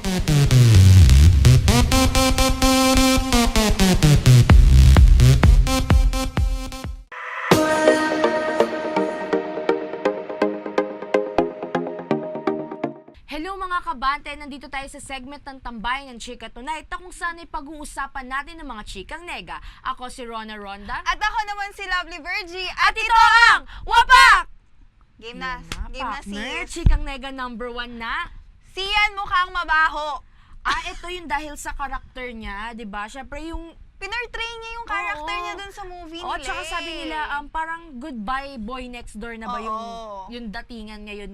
Hello mga kabante, nandito tayo sa segment ng Tambayan ng Tsika Tonite kung saan ay pag-uusapan natin ng mga chikang nega. Ako si Rona Ronda. At ako naman si Lovely Virgie. At ito ang Wapak! Game na sis. Chikang nega number 1 na. Siyan mukhang mabaho. Ito yung dahil sa karakter niya, di ba? Syempre yung Pinortray niya yung character niya dun sa movie nila. Tsaka sabi nila, parang goodbye boy next door na ba Oo. yung datingan ngayon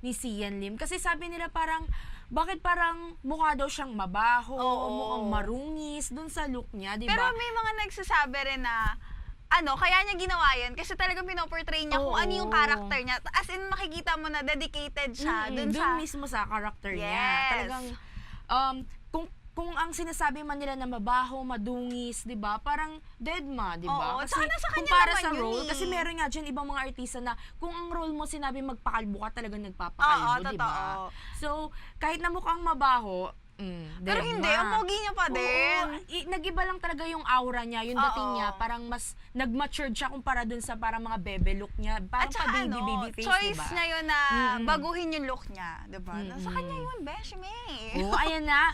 ni Sian Lim. Kasi sabi nila parang, bakit parang mukha daw siyang mabaho, mukhang marungis dun sa look niya, di ba? Pero may mga nagsasabi rin na, kaya niya ginawa yan kasi talagang pinoportray niya kung ano yung character niya. As in, makikita mo na dedicated siya dun mismo sa character niya. Yes. Talagang, kung ang sinasabi man nila na mabaho, madungis, 'di ba? Parang deadma, 'di ba? Oo, Kasi nasa kanya kumpara naman sa yun role, kasi meron nga diyan ibang mga artista na kung ang role mo sinabi magpakalbo ka, talagang nagpapakalbo, 'di ba? So, kahit na mukhang mabaho, pero hindi, ang pogi niya pa din. Nag-iba lang talaga yung aura niya, yung dating niya, parang mas nag-matured siya kumpara dun sa parang mga bebe look niya. Parang at saka baby face, choice diba? niya yun na baguhin yung look niya, diba? Sa kanya yun, Beshme. Ayan na.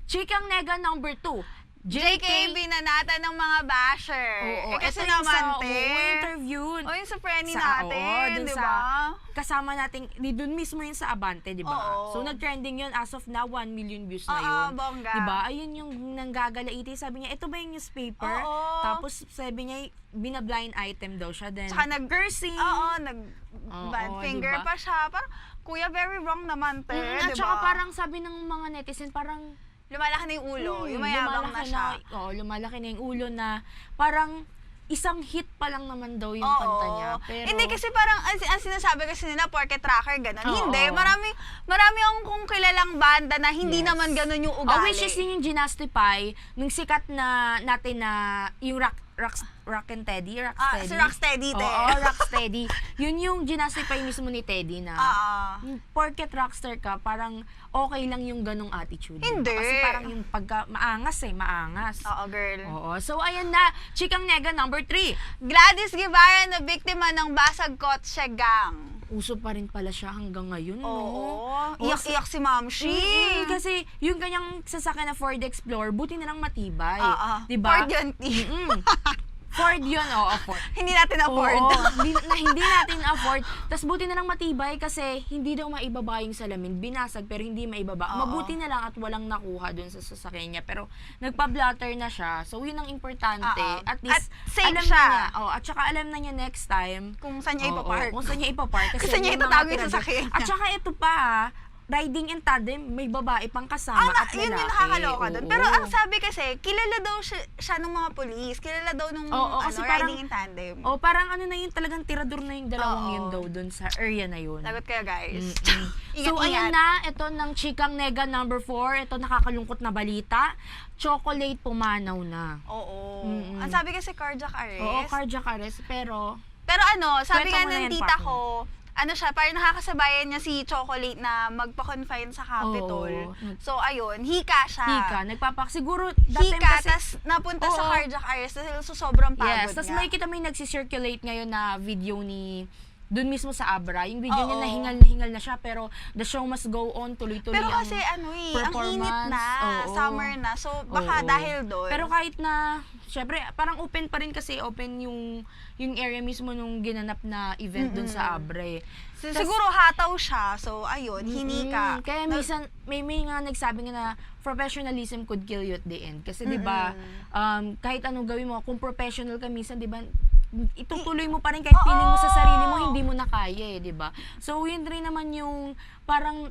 Chikang nega number 2. JK binanata ng mga basher. Kasi ito naman, interview. Yung sa friendly natin, di ba? Kasama natin, dun mismo yun sa Abante, di ba? So, nag-trending yun as of now, 1 million views na yun. Bongga. Di ba? Ayun yung nanggagalaiti. Sabi niya, ito ba yung newspaper? Tapos, sabi niya, bina-blind item daw siya. Then, tsaka cursing. Bad finger diba? Pa siya. Parang, kuya, very wrong naman, At diba? saka parang sabi ng mga netizen, parang, lumalaki na yung ulo, yumayabang na siya. Lumalaki na yung ulo na parang isang hit pa lang naman daw yung kanta niya. Pero hindi kasi parang ang sinasabi kasi nila porket tracker gano'n. Hindi, marami akong kilalang banda na hindi naman gano'n yung ugali. Which is yun yung ginastify nung sikat na natin na yung Rocksteady. Si Rocksteady, Rocksteady. Yun yung ginastify mismo ni Teddy na porket rockstar ka, parang okay lang yung ganong attitude. Hindi. Kasi parang yung maangas. Oo, girl. So, ayan na. Chikang nega number 3. Gladys Guevara na biktima ng basag kotse gang. Uso pa rin pala siya hanggang ngayon, Iyak-iyak si Mamshi. Kasi yung kanyang sasakyan na Ford Explorer, buti na lang matibay. Diba? Ford yun, Ford yun, Ford. Hindi natin afford. Hindi natin afford. Tapos buti na lang matibay kasi hindi daw maibaba yung salamin. Binasag pero hindi maibaba. Mabuti na lang at walang nakuha dun sa sasakyan niya. Pero nagpa-blatter na siya. So yun ang importante. At least safe alam siya. Na niya. At saka alam na niya next time kung saan niya ipapark. Kung saan niya ipapark. Kasi niya itatago yung sasakyan niya. At saka ito pa, riding in tandem, may babae pang kasama at lalaki. Yun yung nakakaloka doon. Pero ang sabi kasi, kilala daw siya ng mga polis. Kilala daw nung riding in tandem. Parang ano na yun, talagang tirador na yung dalawang yun daw doon sa area na yun. Lagot kayo, guys. So, ayan na. Ito ng chikang nega number 4. Ito nakakalungkot na balita. Chocolate pumanaw na. Ang sabi kasi cardiac arrest. Cardiac arrest. Pero sabi nga ng tita ko, parang nakakasabayan niya si Chocolate na magpa-confine sa Capitol. So, ayun, hika siya. Siguro, tas napunta sa cardiac arrest dahil sobrang pagod niya. Tas may kita may nagsisirculate ngayon na video ni doon mismo sa Abra, yung video niya nahingal na siya, pero the show must go on, tuloy-tuloy pero ang kasi ang init na, summer na, so baka dahil doon. Pero kahit na, syempre, parang open pa rin kasi, open yung area mismo nung ginanap na event doon sa Abra. Siguro hataw siya, so ayun, hinika. Kaya minsan, may nga nagsabi nga na professionalism could kill you at the end. Kasi diba, kahit anong gawin mo, kung professional ka minsan, diba, itutuloy mo pa rin kahit feeling mo sa sarili mo, hindi mo na kaya di ba? So, yun rin naman yung parang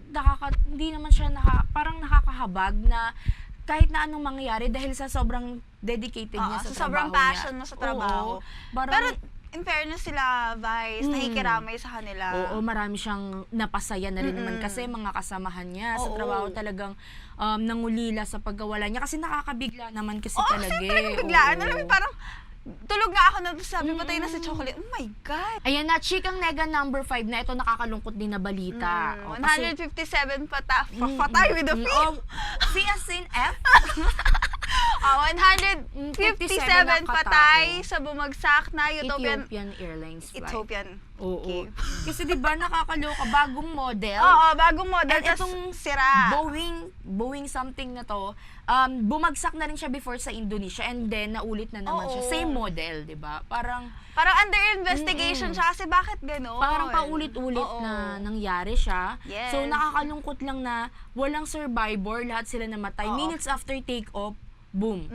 hindi naman siya parang nakakahabag na kahit na anong mangyayari dahil sa sobrang dedicated niya sa trabaho sobrang passion na sa trabaho. Pero, in fairness sila, Vice, nakikiramay sa kanila. Marami siyang napasaya na rin naman kasi mga kasamahan niya sa trabaho talagang nangulila sa pagkawala niya kasi nakakabigla naman kasi talaga. Kasi talagang biglaan. Alam mo, parang tulog nga ako na sabi, patay na si Chocolate. Oh my God! Ayan na, chikang nega number 5 na ito, nakakalungkot din na balita. 157 patay with a P. C as in F? 157 patay sa bumagsak na Ethiopian Airlines flight. Ethiopian. Oo. Okay. Kasi di ba nakakaloka, bagong model. Oo, bagong model. And itong sira. Boeing something na to, bumagsak na rin siya before sa Indonesia and then naulit na naman siya. Same model, di ba? Parang under investigation siya kasi bakit gano'n? Parang paulit-ulit na nangyari siya. Yes. So nakakalungkot lang na walang survivor, lahat sila namatay. Minutes after take-off, boom.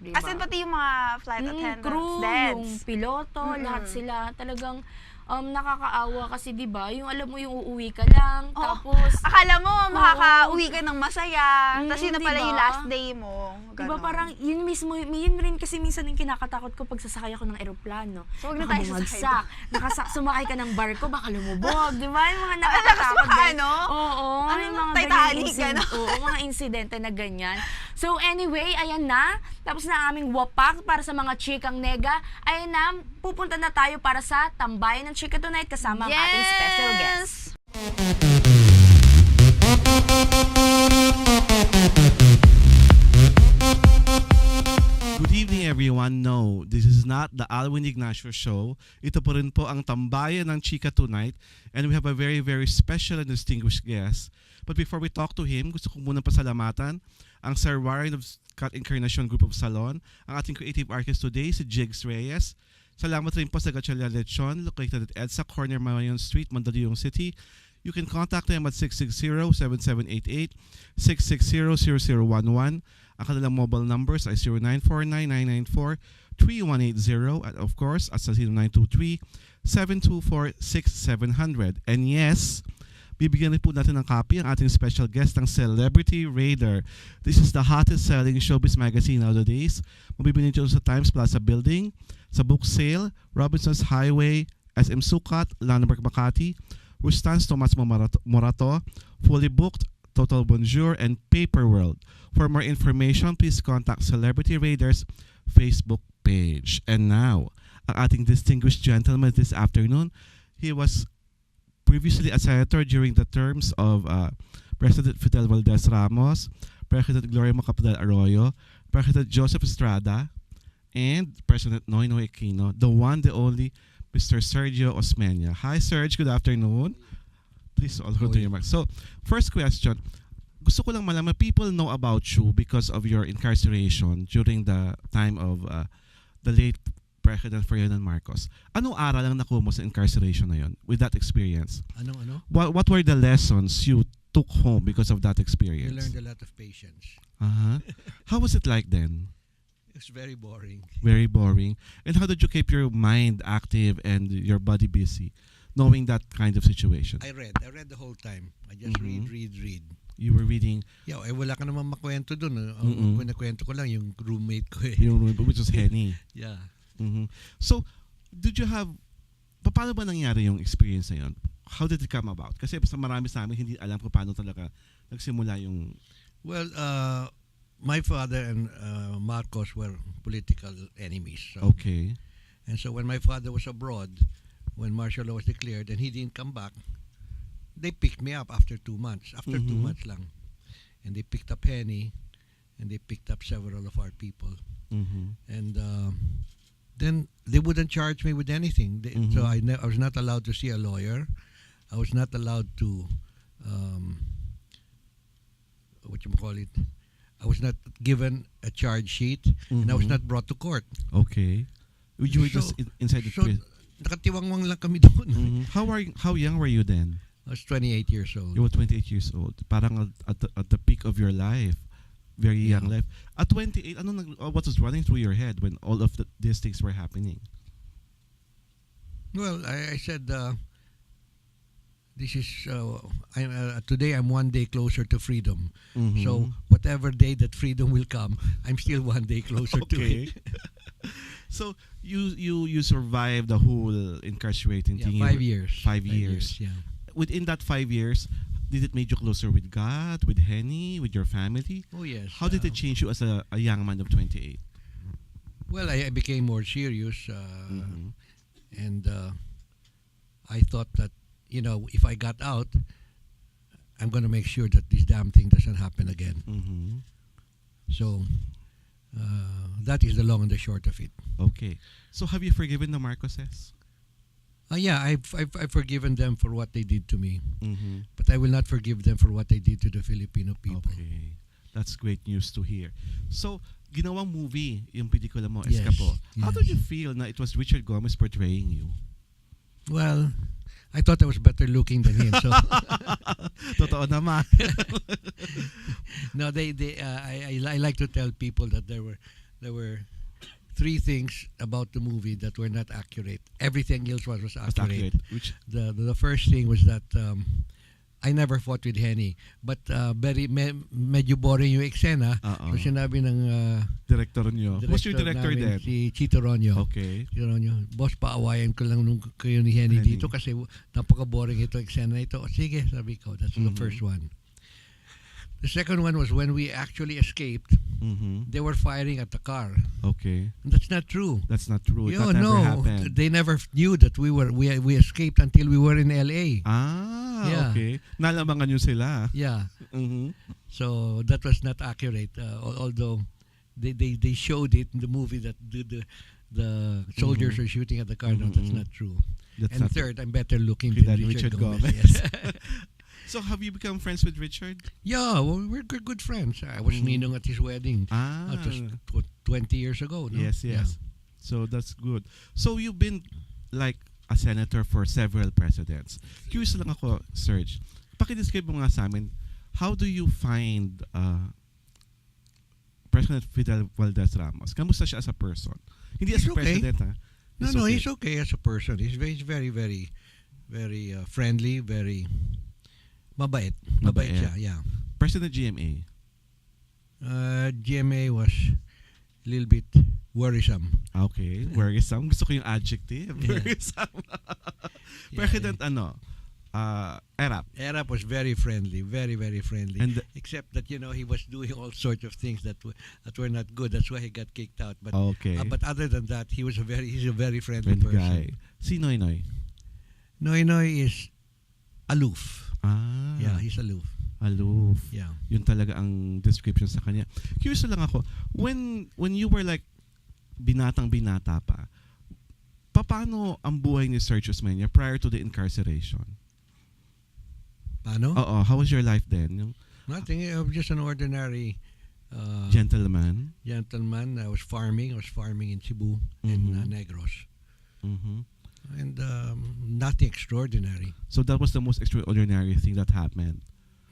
Diba? As in, pati yung mga flight attendants, crew, deads. yung piloto, lahat sila talagang nakakaawa kasi 'di ba? Yung alam mo yung uuwi ka lang, tapos akala mo makaka-uwi ka ng masaya, tapos yun na pala diba? yung last day mo. Diba parang yun mismo, yun rin kasi minsan yung kinakatakot ko pag sasakay ako ng eroplano. So wag na tayo sasakay. Sumakay ka ng barko, baka lumubog, di ba? Yung mga nakakatakot din. Oo, yung mga Titanic, mga insidente na ganyan. So anyway, ayan na. Tapos na aming wapak para sa mga chikang nega. Ayan na, pupunta na tayo para sa Tambayan ng Tsika Tonite kasama ang ating special guest. Good evening everyone. No, this is not the Alwin Ignacio Show. Ito po rin po ang Tambayan ng Tsika Tonite and we have a very very special and distinguished guest. But before we talk to him, gusto ko muna pasalamatan ang Sir Warren of Cut Incarnation Group of Salon, ang ating creative artist today, si Jigs Reyes. Salamat rin po sa Gatchalian Lechon, located at EDSA, Corner Mayon Street, Mandaluyong City. You can contact them at 660-7788, 660-0011. Ang kanilang mobile numbers ay 0949-994-3180 at of course at sa 0923-724-6700. And yes, bibigyan rin po natin ng copy ang ating special guest, ang Celebrity Raider. This is the hottest selling showbiz magazine nowadays. Mabibili nyo sa Times Plaza Building, sa Book Sale, Robinson's Highway, SM Sukat, Landmark Makati, Rustan's Tomas Morato, Fully Booked, Total Bonjour, and Paper World. For more information, please contact Celebrity Raiders Facebook page. And now, ang ating distinguished gentleman this afternoon, he was previously a senator during the terms of President Fidel Valdez Ramos, President Gloria Macapagal Arroyo, President Joseph Estrada, and President Noynoy Aquino, the one, the only, Mr. Sergio Osmeña. Hi, Serge. Good afternoon. Please all hold to your mic. So, first question. Gusto ko lang malaman, people know about you because of your incarceration during the time of the late President Ferdinand Marcos. Anong aral ang nakuha mo sa incarceration na yun with that experience? Ano? What were the lessons you took home because of that experience? You learned a lot of patience. How was it like then? It's very boring. Very boring. And how did you keep your mind active and your body busy, knowing that kind of situation? I read the whole time. I just read. You were reading? Yeah, wala ka naman makwento dun. Ang kwento ko lang yung roommate ko eh. Yung roommate, which was Henny. Yeah. So, did you have, paano ba nangyari yung experience na yun? How did it come about? Kasi sa marami sa amin, hindi alam kung paano talaga nagsimula yung... Well, my father and Marcos were political enemies. So. Okay. And so when my father was abroad, when martial law was declared and he didn't come back, they picked me up after 2 months. After 2 months lang. And they picked up Henny and they picked up several of our people. And then they wouldn't charge me with anything. So I was not allowed to see a lawyer. I was not allowed to, I was not given a charge sheet and I was not brought to court. Okay. You were just inside the prison. Nakatiwangwang lang kami doon. How young were you then? I was 28 years old. You were 28 years old. Parang at the peak of your life. Very young life. At 28, what was running through your head when all of these things were happening? Well, I said, this is, today I'm 1 day closer to freedom. So whatever day that freedom will come, I'm still 1 day closer to it. So you survived the whole incarcerating thing. 5 years. 5 years. Yeah. Within that 5 years, did it make you closer with God, with Henny, with your family? Oh yes. How did it change you as a young man of 28? Well, I became more serious, and I thought that, if I got out, I'm going to make sure that this damn thing doesn't happen again. So that is the long and the short of it. Okay. So have you forgiven the Marcoses? Yeah, I've forgiven them for what they did to me, but I will not forgive them for what they did to the Filipino people. Okay. That's great news to hear. So, ginawang movie, yung pelikula mo, Yes, Escapo. How yes. did you feel na it was Richard Gomez portraying you? Well, I thought I was better looking than him. So Totoo naman. no, I like to tell people that there were three things about the movie that were not accurate. Everything else was Mas accurate. accurate. Which, The first thing was that I never fought with Henny, but medyo boring yung eksena. So sinabi ng director nyo. Who's your director namin, then? si Chito Ronyo. Okay. Chito Ronyo, boss, paawayan ko lang nung kayo ni Henny Henny. dito kasi napaka-boring ito eksena na ito. O, sige, sabi ko, that's the first one. The second one was when we actually escaped, they were firing at the car. Okay. And that's not true. That's not true. Yo, That never no, happened. they never knew that we escaped until we were in LA. Yeah. Okay. Nalamangan nyo sila. Yeah. Mhm. So that was not accurate. Although they showed it in the movie that the soldiers were shooting at the car. No, that's not true. That's And not third, I'm better looking Than than Richard Richard Gomez. Gomez. Yes. So have you become friends with Richard? Yeah, well, we're good friends. I was ninong at his wedding. That was 20 years ago. No? Yes, Yeah. yes. So that's good. So you've been like a senator for several presidents. Curious lang ako, Serge. Pakidescribe mo nga sa amin, how do you find President Fidel Valdez Ramos? Kamusta siya as a person? Hindi as He's a okay. president, ha? No, he's okay as a person. He's very, very, very friendly, very mabait. Mabait siya, yeah. President GMA. GMA was a little bit worrisome. Okay, worrisome. Gusto ko yung adjective. Yeah. Worrisome. Yeah. President Erap. Erap was very friendly, very, very friendly. And Except that, he was doing all sorts of things that were not good. That's why he got kicked out. But okay. but other than that, he's a very friendly Friend person. guy. Si Noy Noy. Noy Noy is aloof. Yeah, he's aloof. Aloof. Yeah. Yun talaga ang description sa kanya. Curious lang ako, when you were like binatang-binata pa, paano ang buhay ni Sergio Osmeña prior to the incarceration? Paano? Oo, how was your life then? Yung Nothing. I was just an ordinary gentleman? gentleman. I was farming in Cebu and Negros. Mhm. And nothing extraordinary. So that was the most extraordinary thing that happened.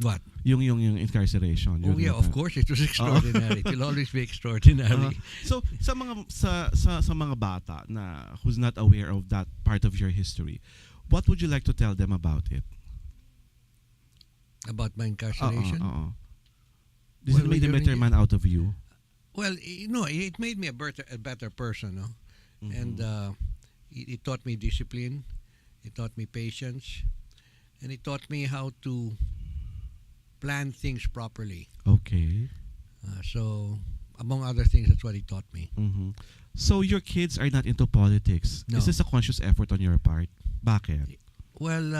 What? Yung incarceration. Oh yeah, of course it was extraordinary. It will always be extraordinary. So sa mga sa mga bata na who's not aware of that part of your history, what would you like to tell them about it? About my incarceration? This Well, made a better man out of you. Well, it made me a better person, no? And it taught me discipline, it taught me patience, and it taught me how to plan things properly. Okay. So, among other things, that's what it taught me. So your kids are not into politics. No. Is this a conscious effort on your part? Bakit? Well,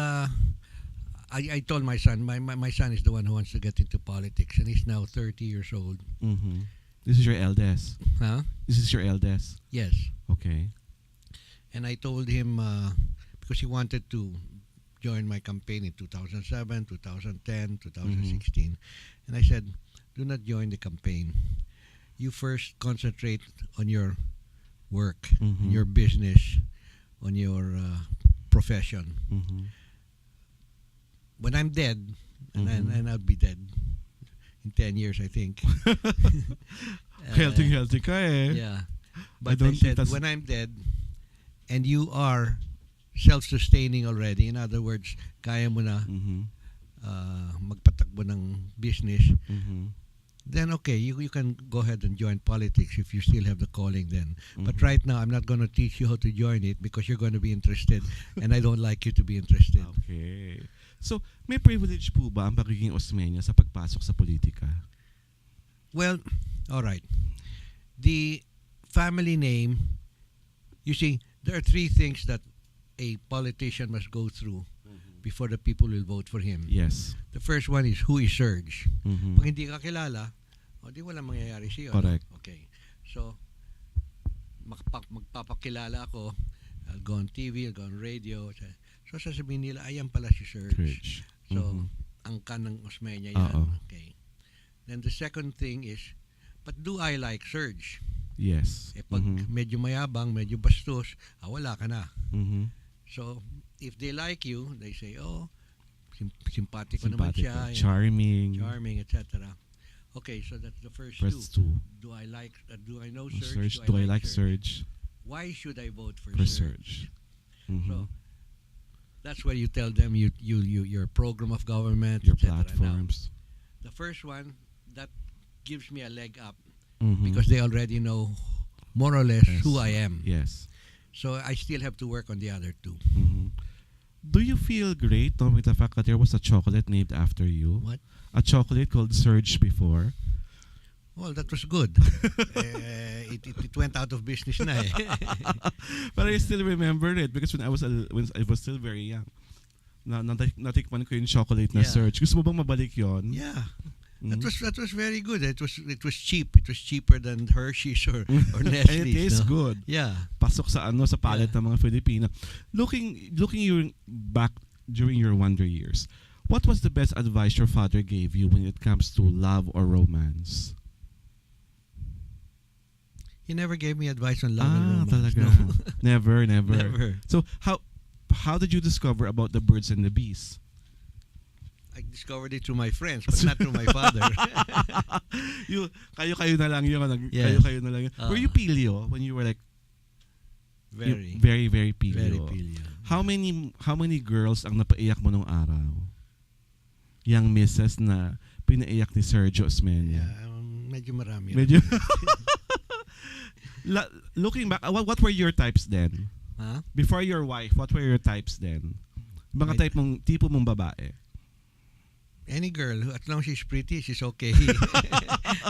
I told my son, my son is the one who wants to get into politics, and he's now 30 years old. This is your eldest. Huh? This is your eldest. Yes. Okay. And I told him, because he wanted to join my campaign in 2007, 2010, 2016. And I said, do not join the campaign. You first concentrate on your work, on your business, on your profession. When I'm dead, and I'll be dead in 10 years, I think. Healthy ka eh. Yeah. I But don't I think said, that's- when I'm dead, and you are self-sustaining already, in other words, kaya mo na magpatakbo ng business, then okay, you can go ahead and join politics if you still have the calling then. But right now, I'm not going to teach you how to join it because you're going to be interested, and I don't like you to be interested. Okay. So, may privilege po ba ang pagiging Osmeña sa pagpasok sa politika? Well, all right. The family name, you see, there are three things that a politician must go through before the people will vote for him. Yes. The first one is, who is Serge? Mhm. Pag hindi ka kilala, di walang mangyayari sa'yo. Correct. Okay. So, magpapakilala ako. I'll go on TV, I'll go on radio. So, sasabihin nila, ayan pala si Serge. Courage. So, ang kanang Osmeña yan. Oo. Okay. Then the second thing is, but do I like Serge? Yes. Pag medyo mayabang, medyo bastos, wala ka na. Mhm. So, if they like you, they say, oh, simpatiko naman Simpatico. siya. Charming. Charming, etc. Okay, so that's the first First two. two. Do I know Serge. Serge? Do I like Serge? Why should I vote for For Serge? Serge. Mhm. So, that's where you tell them your program of government, Your etc. platforms. Now, the first one, that gives me a leg up Mhm. because they already know more or less Yes. who I am. Yes. So I still have to work on the other two. Mhm. Do you feel great knowing the fact that there was a chocolate named after you? What? A chocolate called Surge before? Well, that was good. It went out of business na eh. But I still remember it because when I was still very young, natikman ko yung chocolate na Yeah. Surge. Gusto mo bang mabalik yon? Yeah. Mhm. That was very good. It was cheap. It was cheaper than Hershey's or And Nestle's. it tastes no? good. Yeah. Pasok sa sa palate ng mga Filipino. Looking you back during your wonder years, what was the best advice your father gave you when it comes to love or romance? He never gave me advice on love and romance. Talaga. No. Never. Never. So how did you discover about the birds and the bees? I discovered it through my friends, but not through my father. Kayo na lang yun. Yes. Kayo na lang yun. Were you pilyo when you were like Very. very pilyo? Very pilyo. How many girls ang napaiyak mo nung araw? Yang misses na pinaiyak ni Sergio Osmeña. Yeah, medyo marami. Medyo. Looking back, what were your types then? Huh? Before your wife, what were your types then? Mga tipo mong babae. Any girl, as long as she's pretty, she's okay.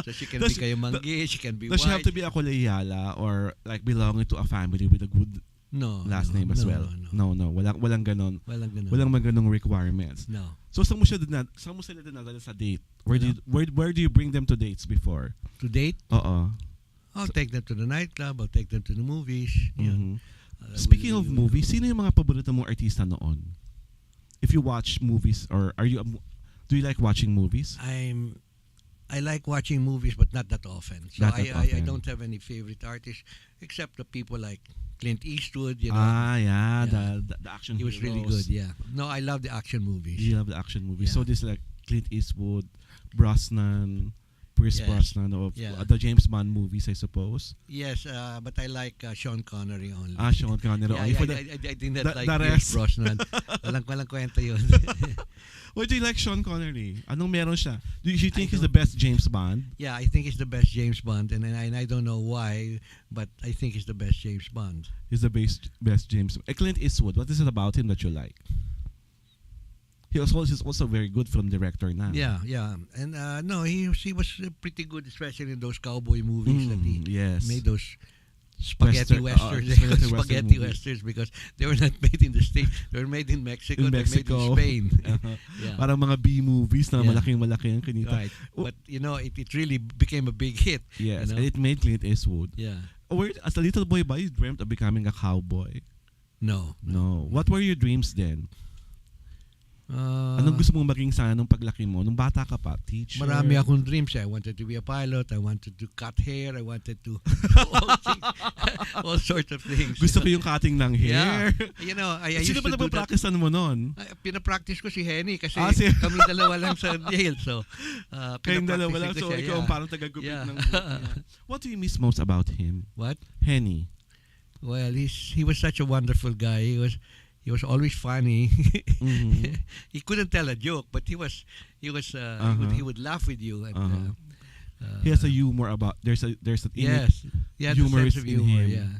So she can Does- be kayamanggi, she can be Does she white. have to be a Koleyala or like belonging to a family with a good last name as well? No. No. Walang ganon. Walang ganun. Walang ganong requirements. No. So saan mo sila dinadala sa date? Where do you bring them to dates before? To date, Oo. I'll take them to the nightclub, I'll take them to the movies. Yeah. Mhm. Speaking of movies, sino yung mga paborito mong artista noon? If you watch movies or do you like watching movies? I like watching movies, but not that often. So Not that I often. don't have any favorite artists except the people like Clint Eastwood. You know, Yeah. Yeah. The action he was really heroes. good. Yeah. No, I love the action movies. You love the action movies. Yeah. So this like Clint Eastwood, Brosnan, Pierce Yes. Brosnan of Yeah. the James Bond movies, I suppose. Yes, but I like Sean Connery only. Sean Connery. Yeah, only for I did not the- like the Pierce rest. Brosnan. walang kwenta yun. Why do you like Sean Connery? Anong meron siya? Do you think he's the don't- best James Bond? Yeah, I think he's the best James Bond, and I don't know why, but I think he's the best James Bond. He's the best James. Clint Eastwood. What is it about him that you like? He's also very good film director now. Yeah, and no, he was pretty good, especially in those cowboy movies that he Yes. made those spaghetti Western- westerns. spaghetti western movies. Westerns because they were not made in the States. They were made in Mexico. In They were made Mexico. in Spain. Uh-huh. Yeah. Parang mga B movies na Yeah. malaking ang kinita. Right. But it really became a big hit. Yes, You know? and it made Clint Eastwood. Yeah. As a little boy ba, you dreamt of becoming a cowboy? No. No. What were your dreams then? Uh, Anong gusto mong maging sana nung paglaki mo? Nung bata ka pa? Teacher? Marami akong dreams. I wanted to be a pilot. I wanted to cut hair. I wanted to all sorts of things. Gusto ko yung cutting ng hair. Yeah. You know, I used Sino to ba do that. practicean mo nun? Pinapractice ko si Henny kasi Si- kami dalawa lang sa jail. So, Kayong dalawa lang, pinapractice so ko siya, ikaw ang yeah. parang taga-gupit Yeah. ng buhok niya. What do you miss most about him? What? Henny. Well, he was such a wonderful guy. He was always funny. Mhm. He couldn't tell a joke, but he would laugh with you. And, He has a humor about, there's a innate yes, he had a humorous sense of in humor. him. Yeah.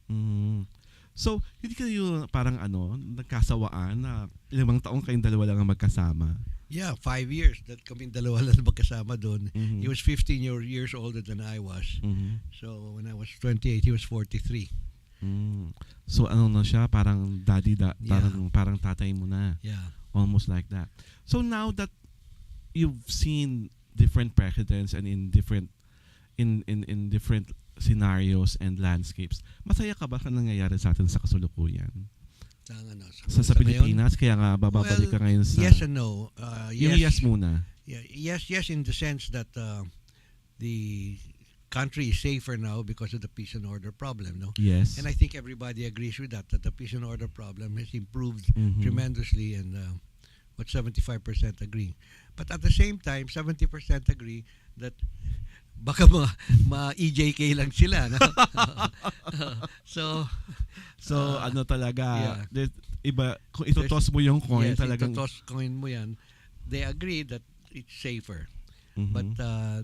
Mhm. So, hindi kayo parang nagkasawaan na 5 taong kayong dalawa lang ang magkasama? Yeah, 5 years. That kaming dalawa lang magkasama doon. Mhm. He was 15 years older than I was. Mhm. So when I was 28, he was 43. Mm. So ano na siya, parang daddy, Yeah. parang tatay mo na. Yeah. Almost like that. So now that you've seen different precedents and in different different scenarios and landscapes, masaya ka ba sa nangyayari sa atin sa kasulukuyan? Sa Pilipinas, kaya nga bababalik ka ngayon sa... Yes and no. Yung yes muna. Yeah, yes in the sense that the country is safer now because of the peace and order problem, no? Yes. And I think everybody agrees with that the peace and order problem has improved Mhm. tremendously, and 75% agree. But at the same time, 70% agree that baka ma-EJK lang sila, no? So Ano talaga, yeah. iba, kung itotoss mo yung coin, yes, talagang... itotoss coin mo yan, they agree that it's safer. Mhm. But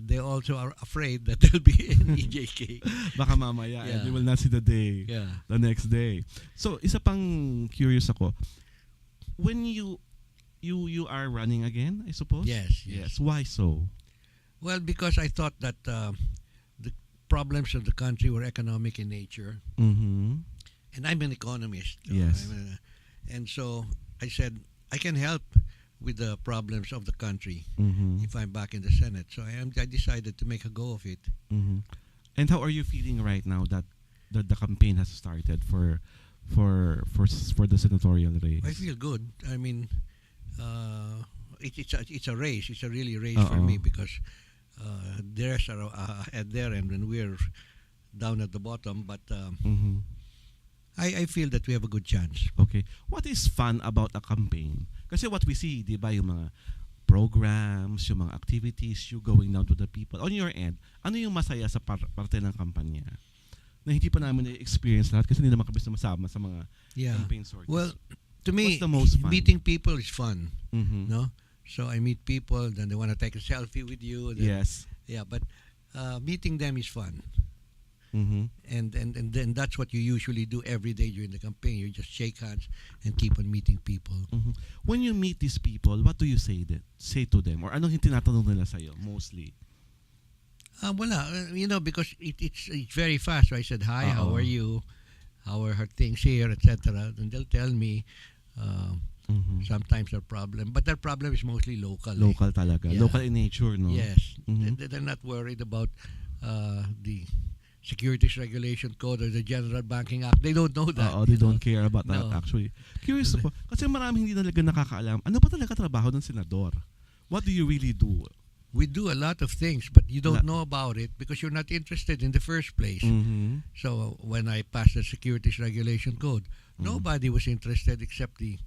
they also are afraid that there'll be an EJK. Baka mamaya, and Yeah. you will not see the day, Yeah. the next day. So, isa pang curious ako. When you are running again, I suppose? Yes. Why so? Well, because I thought that the problems of the country were economic in nature, Mm-hmm. and I'm an economist. Yes. And so I said I can help with the problems of the country Mm-hmm. if I'm back in the Senate. So I decided to make a go of it. Mm-hmm. And how are you feeling right now that the campaign has started for the senatorial race? I feel good. I mean, it's a race. It's a really race for Uh-oh. me because theirs are at their end and we're down at the bottom. But Mm-hmm. I feel that we have a good chance. Okay. What is fun about a campaign? Kasi what we see, di ba, yung mga programs, yung mga activities, you going down to the people. On your end, ano yung masaya sa parte ng kampanya? Na hindi pa namin na-experience lahat kasi hindi naman kami masama sa mga Yeah. campaign sorties. Well, to me, What's the most fun? meeting people is fun. Mhm. No, so I meet people, then they want to take a selfie with you. Then, Yes. Yeah, but meeting them is fun, Mhm. and then that's what you usually do every day during the campaign. You just shake hands and keep on meeting people. Mhm. When you meet these people, what do you say to them? Or anong tinatanong nila sa'yo, mostly? Because it's very fast. So I said, hi, how Uh-oh. are you? How are her things here, etc. And they'll tell me Mhm. sometimes their problem, but their problem is mostly local. Local talaga. Yeah. Local in nature, no? Yes. Mhm. They're not worried about the Securities Regulation Code or the General Banking Act. They don't know that. They you don't know. care about that, No. actually. Curious ako. Kasi maraming hindi talaga nakakaalam. Ano pa talaga trabaho ng senador? What do you really do? We do a lot of things, but you don't La- know about it because you're not interested in the first place. Mhm. So when I passed the Securities Regulation Code, nobody was interested except the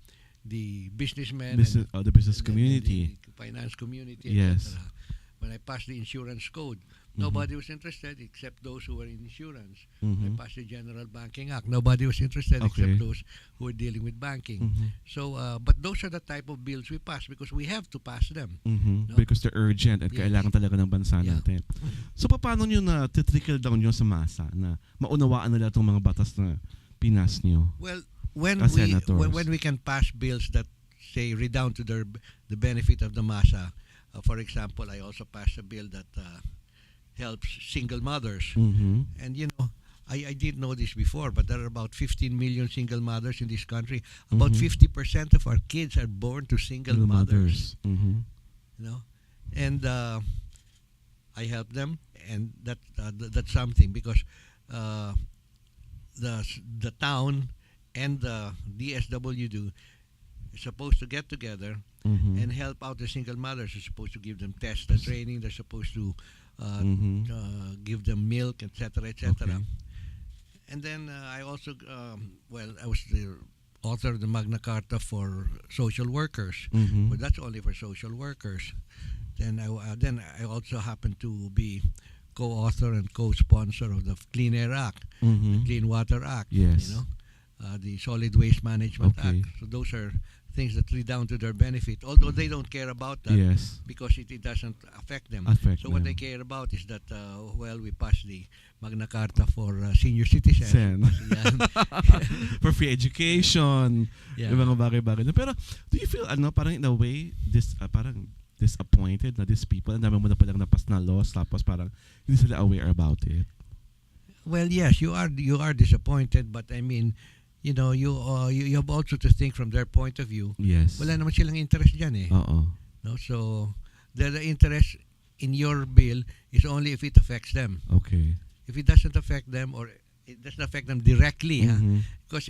businessmen and The business and community. the finance community. Yes. etc. When I passed the insurance code, nobody was interested except those who were in insurance. I Mhm. passed the General Banking Act. Nobody was interested Okay. except those who were dealing with banking. Mhm. So, but those are the type of bills we pass because we have to pass them. Mhm. No? Because they're urgent at Yes. kailangan talaga ng bansa Yeah. natin. So paano nyo na trickle down nyo sa masa na maunawaan nila itong mga batas na pinas nyo? Well, when As we senators. when we can pass bills that say redound to the benefit of the massa. For example, I also passed a bill that helps single mothers. Mhm. And I didn't know this before, but there are about 15 million single mothers in this country. About 50% of our kids are born to single mothers. Mhm. And I help them, and that's something because the town and the DSWD is supposed to get together Mhm. and help out the single mothers. They're supposed to give them test training. They're supposed to Mhm. give them milk, etc., etc. Okay. And then I also, I was the author of the Magna Carta for social workers, Mhm. but that's only for social workers. Then I also happen to be co-author and co-sponsor of the Clean Air Act, Mhm. Clean Water Act, Yes. the Solid Waste Management Okay. Act. So those are things that redound to their benefit, although they don't care about that Yes. because it doesn't affect them. Affect So what them. they care about is that, we passed the Magna Carta for senior citizens. Sen. Yan. For free education. Yeah. Yung mga bagay-bagay. Pero, do you feel, parang in a way, parang disappointed na these people, ang dami mo na palang napas na laws, tapos parang hindi sila aware about it? Well, yes, you are disappointed, but I mean, you have also to think from their point of view. Yes. Wala naman silang interest dyan eh. Oo. No? So, the interest in your bill is only if it affects them. Okay. If it doesn't affect them, or it doesn't affect them directly, Mhm. because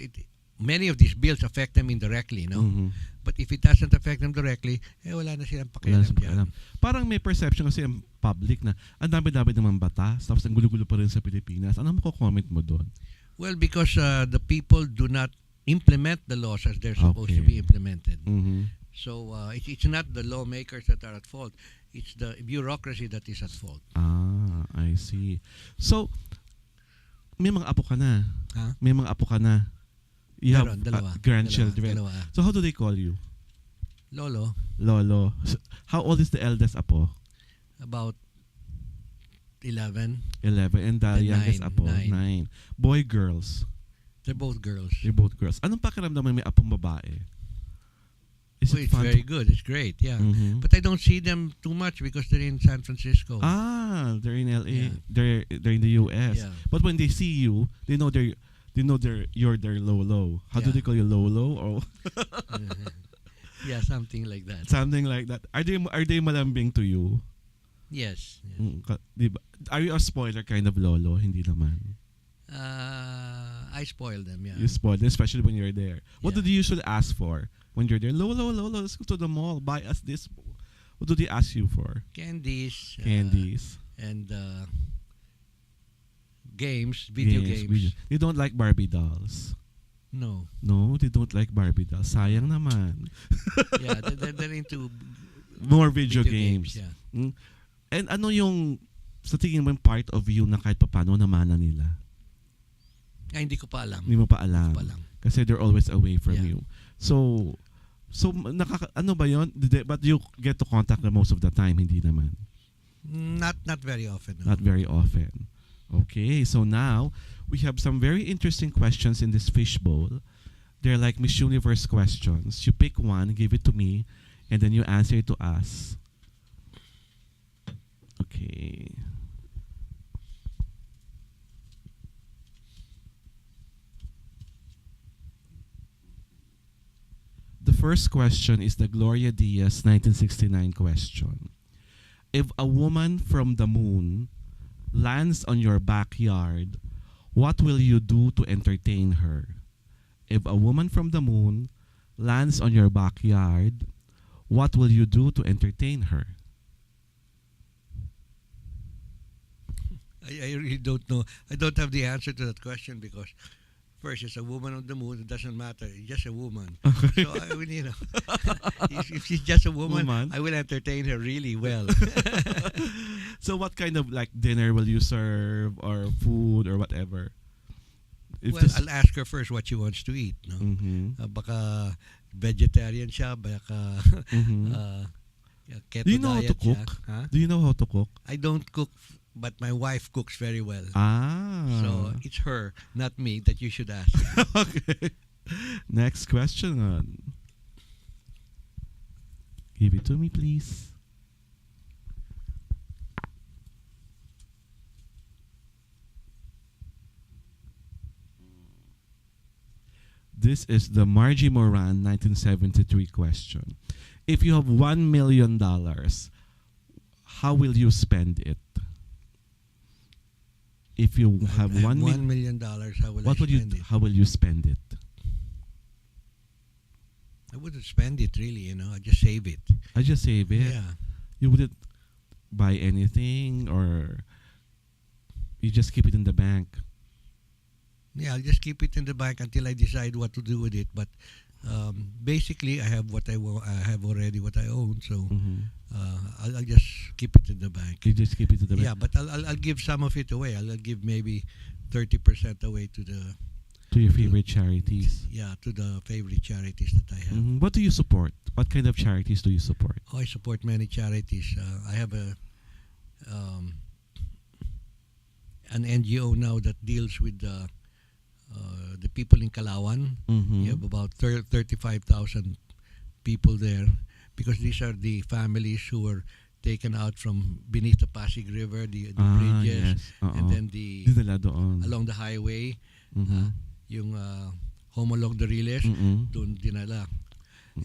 many of these bills affect them indirectly, no? Mhm. But if it doesn't affect them directly, wala na silang Wala pakialam sa dyan. pakialam. Parang may perception kasi ang public na ang dami-dami naman batas, tapos ang gulo-gulo pa rin sa Pilipinas. Ano mo comment mo doon? Well, because the people do not implement the laws as they're supposed to Okay. be implemented. Mhm. So it's not the lawmakers that are at fault. It's the bureaucracy that is at fault. I see. So, may mga apo ka na. Huh? May mga apo ka na. You have Meron, dalawa. grandchildren. Dalawa. So, how do they call you? Lolo, Lolo. So, how old is the eldest apo? about 11. 11. And the And youngest 9, apo? 9. 9. Boy, girls? They're both girls. They're both girls. Anong pakiramdam mo may apong babae? Is Oh, it it's fun? very good. It's great, yeah. Mhm. But I don't see them too much because they're in San Francisco. They're in LA. Yeah. They're in the US. Yeah. But when they see you, they know you're their lolo. How do Yeah. they call you, lolo or Yeah, something like that. something like that? Are they malambing to you? Yes. Yeah. Diba? Are you a spoiler kind of lolo? Hindi naman. I spoil them, yeah. You spoil them, especially when you're there. What Yeah. do they usually ask for when you're there? Lolo, let's go to the mall. Buy us this. What do they ask you for? Candies. Candies. And games, video games. They don't like Barbie dolls. No. No, they don't like Barbie dolls. Sayang naman. Yeah, they're into More video games. Yeah. Mm. And ano yung sa tingin mo yung part of you na kahit papano namana nila? Ay, hindi ko pa alam. Hindi mo pa alam. Hindi ko pa alam. Kasi they're always away from Yeah. you. So ano ba yon? But you get to contact them most of the time, hindi naman. Not very often. No. Not very often. Okay, so now we have some very interesting questions in this fishbowl. They're like Miss Universe questions. You pick one, give it to me, and then you answer it to us. Okay. The first question is the Gloria Diaz 1969 question. If a woman from the moon lands on your backyard, what will you do to entertain her? If a woman from the moon lands on your backyard, what will you do to entertain her? I really don't know. I don't have the answer to that question because first, it's a woman on the moon. It doesn't matter. It's just a woman. So I will, if she's just a woman, I will entertain her really well. So what kind of like dinner will you serve or food or whatever? I'll ask her first what she wants to eat. No? Mm-hmm. Baka vegetarian siya, baka keto Do you know how to diet siya. cook? Huh? Do you know how to cook? I don't cook, but my wife cooks very well. So it's her, not me, that you should ask. Okay. Next question. Give it to me, please. This is the Margie Moran 1973 question. If you have $1 million, how will you spend it? If you have $1 $1 million, how will I spend it? How will you spend it? I wouldn't spend it really, I just save it. I just save it. Yeah. You wouldn't buy anything, or you just keep it in the bank? Yeah, I'll just keep it in the bank until I decide what to do with it. But basically, I have what I have already what I own, so I'll just keep it in the bank. You just keep it in the bank. Yeah, but I'll give some of it away. I'll give maybe 30% away to the To your favorite charities. Yeah, to the favorite charities that I have. What do you support? What kind of charities do you support? I support many charities. I have an NGO now that deals with the people in Calauan. Mm-hmm. You have about 35,000 people there, because these are the families who were taken out from beneath the Pasig River, the bridges, Yes. and then Dinala doon. along the highway, Mhm. yung home along the Riles, Mm-mm. doon dinala.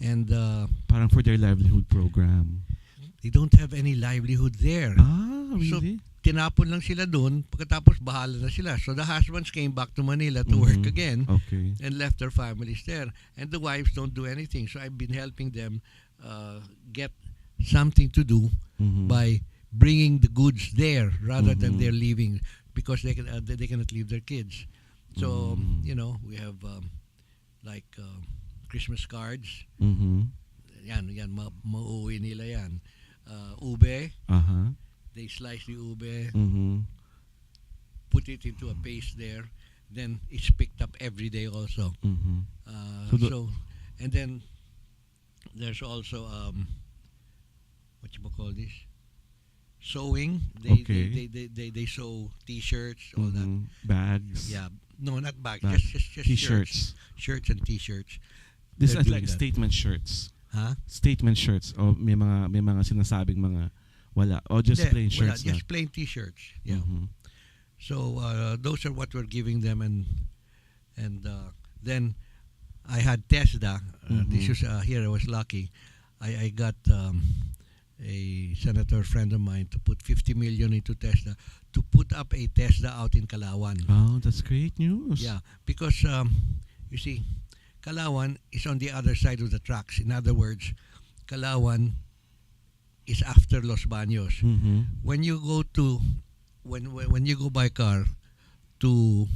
And Parang for their livelihood program. they don't have any livelihood there. Really? Tinapon lang sila doon, pagkatapos bahala na sila. So the husbands came back to Manila to work again Okay. and left their families there. And the wives don't do anything. So I've been helping them get something to do Mhm. by bringing the goods there rather than Mhm. they're leaving, because they cannot leave their kids. So, Mhm. we have like Christmas cards. Mhm. Yan, mauuwi nila yan. Ube, Uh-huh. they slice the ube, Mhm. put it into a paste there, then it's picked up every day also. Mhm. So, So and then there's also what you call this? Sewing. Okay. They sew T-shirts, all that. Mhm. Bags. Yeah, no, not bags, Bag. just T-shirts. shirts and T-shirts. This They're is doing like that. statement shirts. Huh? Statement shirts. O may mga sinasabing mga wala. O just Hindi, plain wala, shirts na. just plain T-shirts. Yeah. Mhm. So those are what we're giving them, and then I had TESDA. This was here. I was lucky. I got a senator friend of mine to put 50 million into TESDA to put up a TESDA out in Calauan. Oh, that's great news. Yeah, because you see, Calauan is on the other side of the tracks. In other words, Calauan is after Los Baños. Mhm. When you go to when you go by car to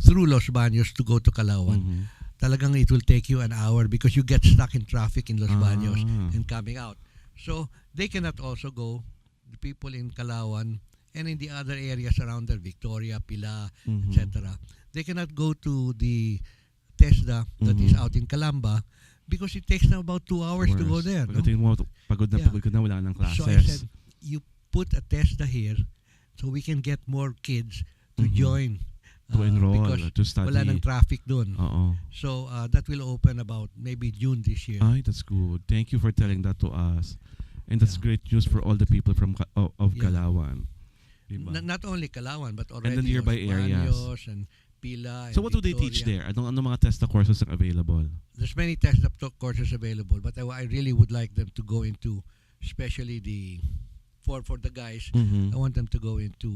through Los Baños to go to Calauan, Mhm. talagang it will take you an hour because you get stuck in traffic in Los Baños Ah. and coming out. So they cannot also go, the people in Calauan and in the other areas around there, Victoria, Pila, Mhm. etc. They cannot go to the TESDA that is out in Calamba because it takes them about 2 hours to go there. No? Pagdating mo, pagod Yeah. ka na, wala nang classes. So I said, you put a TESDA here so we can get more kids to join. To enroll, because to study. wala nang traffic doon. Oo. So that will open about maybe June this year. Ay, that's good. Thank you for telling that to us. And that's Yeah. great news for all the people from of Yeah. Calauan. Diba? Not only Calauan, but already the nearby Los areas. Baños and Pila. So and what do they teach Victoria. there? Ano mga TESDA courses are available? There's many TESDA courses available, but I really would like them to go into, especially for the guys. Mhm. I want them to go into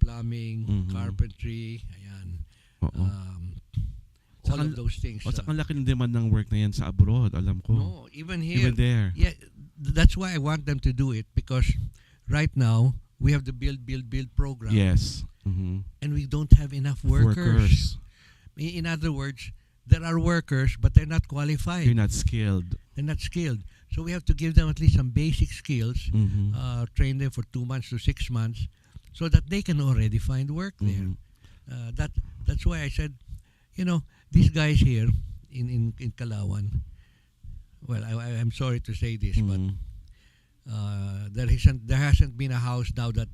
plumbing, Mhm. carpentry, ayan, Oo. all Saka- of those things. O sa ang laki ng demand ng work na yan sa abroad, alam ko. No, even here. Even there. Yeah, that's why I want them to do it, because right now we have the build program. Yes. Mhm. And we don't have enough workers. In other words, there are workers, but they're not qualified. You're not skilled. They're not skilled. So we have to give them at least some basic skills, Mhm. train them for 2 months to 6 months, so that they can already find work there. Mhm. That's why I said, these guys here in Calauan. Well, I'm sorry to say this, but Mhm. there hasn't been a house now that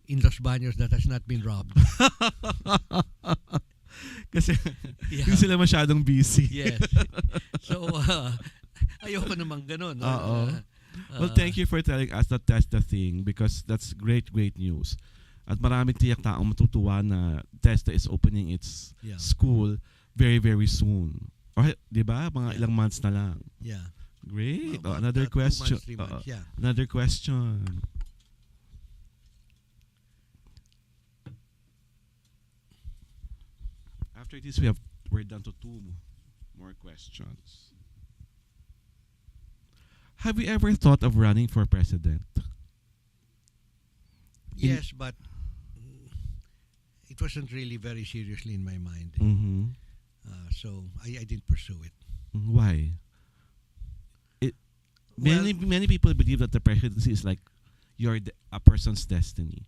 in Los Baños that has not been robbed. Kasi Yeah. hindi sila masyadong busy. Yes. So ayoko naman ganun. No? Oo. Well, thank you for telling us that that's the thing, because that's great news. At maraming tiyak taong matutuwa na TESDA is opening its Yeah. school very, very soon. Or, di ba? Mga Yeah. ilang months na lang. Yeah. Great. About Another 2 question. months, 3 months, yeah. Another question. After this, we're down to 2 more questions. Have you ever thought of running for president? Yes, but it wasn't really very seriously in my mind. Mm-hmm. So I didn't pursue it. Why? Many people believe that the presidency is like a person's destiny.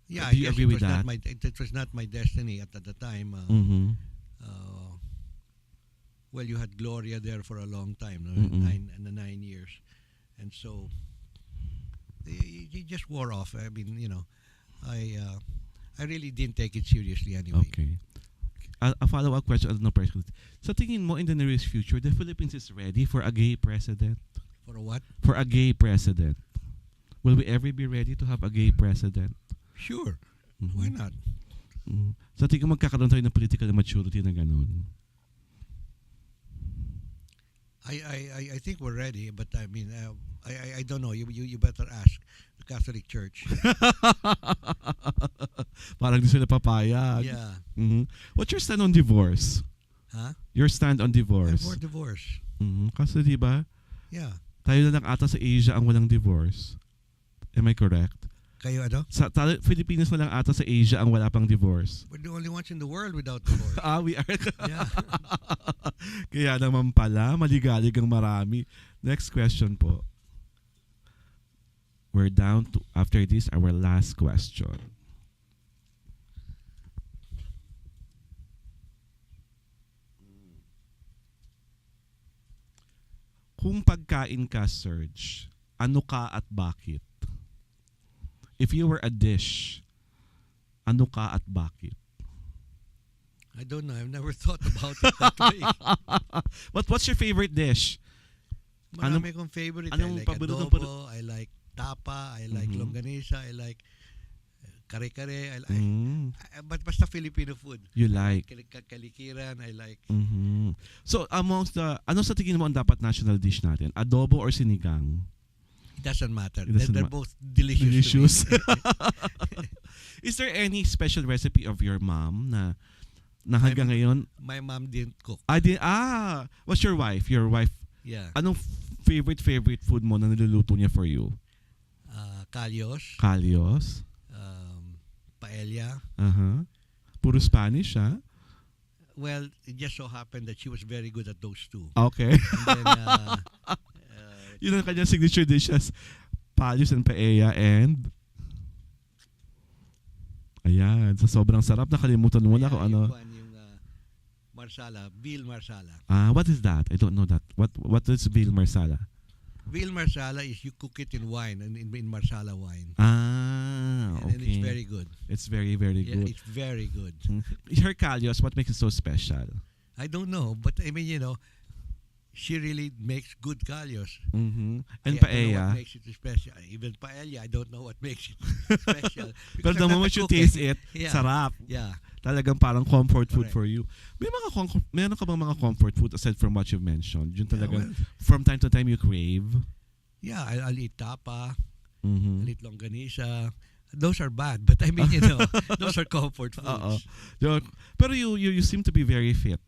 Yeah, Do you agree with it that? It was not my destiny at the time. Mm-hmm. Well, you had Gloria there for a long time, no? Mm-mm. 9 years, and so it just wore off. I mean, I really didn't take it seriously anyway. Okay. A follow-up question, no person. Sa tingin mo, in the nearest future, the Philippines is ready for a gay president? For a what? For a gay president. Will we ever be ready to have a gay president? Sure. Mhm. Why not? Mhm. Sa tingin mo, magkakaroon tayo ng political maturity na ganun? I think we're ready, but I mean, I don't know. You better ask the Catholic Church. Parang di sila papayag. Yeah. Mhm. What's your stand on divorce? Huh? Your stand on I'm divorce? for divorce. Mhm. Kasi di ba, Yeah. tayo na lang ata sa Asia ang walang divorce. Am I correct? Kayo ano? Philippines na lang ata sa Asia ang wala pang divorce. We're the only ones in the world without divorce. We are. Yeah. Kaya naman pala, maligalig ang marami. Next question po. We're down to, after this, our last question. Kung pagkain ka, Serge, ano ka at bakit? If you were a dish, ano ka at bakit? I don't know. I've never thought about it that way. What's your favorite dish? Marami kong favorite. anong I like paborito- adobo, I like tapa, I like Mhm. longganisa, I like kare-kare. But basta Filipino food. You like. Kalikiran, I like. Mhm. So, amongst the, ano sa tingin mo ang dapat national dish natin? Adobo or sinigang? It doesn't matter. It doesn't They're ma- both delicious. Delicious. To me. Is there any special recipe of your mom na hanggang ngayon? My mom didn't cook. What's your wife? Your wife, Yeah. anong favorite food mo na niluluto niya for you? Kalyos, Kalyos? paella. Puro Spanish, ha? Well, it just so happened that she was very good at those two. Okay. And then, Yun ang kanyang signature dishes. Kalyos and paella and... Ayan, sa sobrang sarap, nakalimutan mo na kung ano. Yung marsala, veal marsala. What is that? I don't know that. What is veal marsala? Veal marsala is you cook it in wine, in marsala wine. Okay. And it's very good. It's very, very Yeah, good. it's very good. Her kalyos, what makes it so special? I don't know, but I mean, she really makes good kalyos. Mm-hmm. And I don't know paella. what makes it special. Even paella, I don't know what makes it special. Pero Because the I'm not moment a you cook, taste eh. it, Yeah. sarap. Yeah. Talagang parang comfort food Correct. for you. Meron ka bang mga comfort food aside from what you've mentioned? Yung talagang well, from time to time you crave? Yeah, I'll eat tapa. Mm-hmm. I'll eat longganisa. Those are bad, but I mean, those are comfort foods. Pero you seem to be very fit.